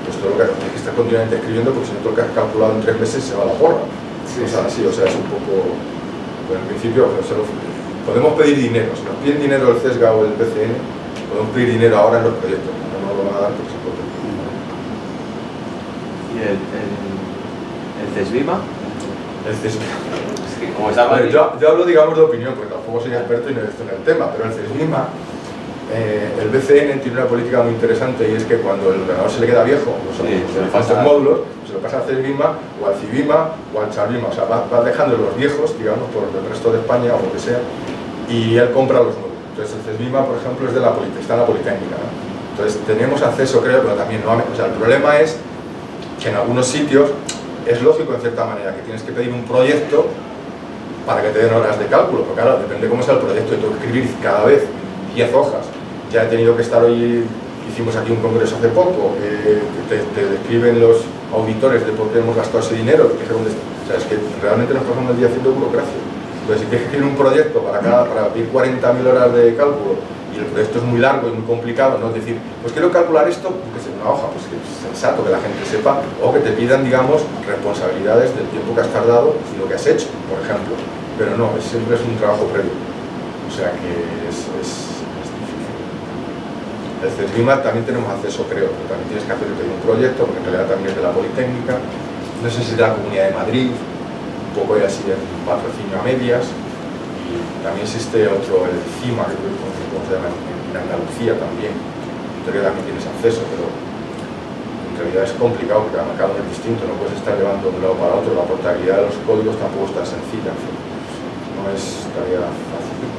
pues todo lo que tienes que estar continuamente escribiendo, porque si no todo lo que has calculado en 3 meses se va a la porra. Sí, o sea, sí, o sea, es un poco... Bueno, en principio, podemos pedir dinero. Si nos piden dinero el CESGA o el PCN, podemos pedir dinero ahora en los proyectos. No nos lo van a dar porque se puede. ¿Y el CESBIMA? El CESBIMA. Es que como está mal... Yo hablo, digamos, de opinión, porque tampoco soy experto y no estoy en el tema, pero el CESBIMA, el BCN tiene una política muy interesante y es que cuando el ordenador se le queda viejo, los falsos módulos, se lo pasa al CESBIMA o al CIBIMA o al CHARBIMA, o sea, va dejando los viejos, digamos, por el resto de España o lo que sea, y él compra los nuevos. Entonces el CESBIMA, por ejemplo, es de está en la Politécnica, ¿no? Entonces tenemos acceso, creo, pero también no, o sea, el problema es que en algunos sitios es lógico en cierta manera que tienes que pedir un proyecto para que te den horas de cálculo, porque claro, depende cómo sea el proyecto, y tengo que escribir cada vez 10 hojas. Ya he tenido que estar hoy, hicimos aquí un congreso hace poco, te describen los auditores de por qué hemos gastado ese dinero, o sea, es que realmente nos pasamos el día haciendo burocracia. Entonces, si tienes que escribir un proyecto para pedir 40.000 horas de cálculo y el proyecto es muy largo y muy complicado, no es decir, pues quiero calcular esto, que es una hoja, pues que es sensato que la gente sepa, o que te pidan, digamos, responsabilidades del tiempo que has tardado y lo que has hecho, por ejemplo. Pero no, siempre es un trabajo previo. O sea que es difícil. El CESBIMA también tenemos acceso, creo, pero también tienes que hacer un proyecto, porque en realidad también es de la Politécnica, no sé si es de la Comunidad de Madrid, un poco así en patrocinio a medias, y también existe otro, el CIMA, que creo que se llama en Andalucía también, en teoría también tienes acceso, pero en realidad es complicado porque cada uno es distinto, no puedes estar llevando de un lado para otro, la portabilidad de los códigos tampoco es tan sencilla, en fin, no es tarea fácil.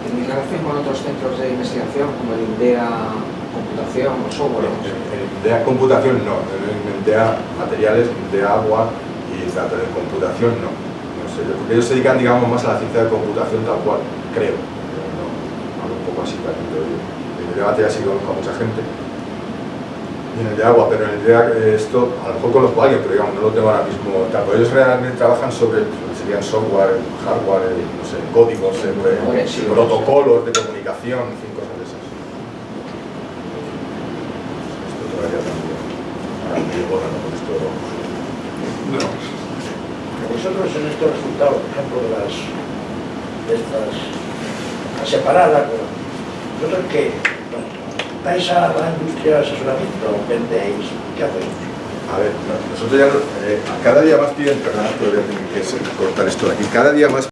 ¿Tenéis relación con otros centros de investigación como el INDEA Computación o software? El INDEA Computación no, el INDEA Materiales, el INDEA Agua y tal, pero en computación no. No sé, porque ellos se dedican, digamos, más a la ciencia de computación tal cual, creo. No, algo un poco así también lo digo. El INDEA Materiales sí conozco a mucha gente. Y en el de agua, pero en el de esto, a lo mejor conozco a alguien, pero digamos, no lo tengo ahora mismo. Pero ellos realmente trabajan sobre, serían software, hardware, no sé, códigos, protocolos de comunicación, en fin, cosas de esas. Esto todavía también. Ahora me digo, no, con esto... No. Vosotros en estos resultados, por ejemplo, de estas, a separarlas, ¿vosotros qué? ¿Dais a la industria asesoramiento? ¿Vendéis? ¿Qué hacéis? A ver, nosotros ya cada día más piden, perdón, pero voy a tener que cortar esto de aquí, cada día más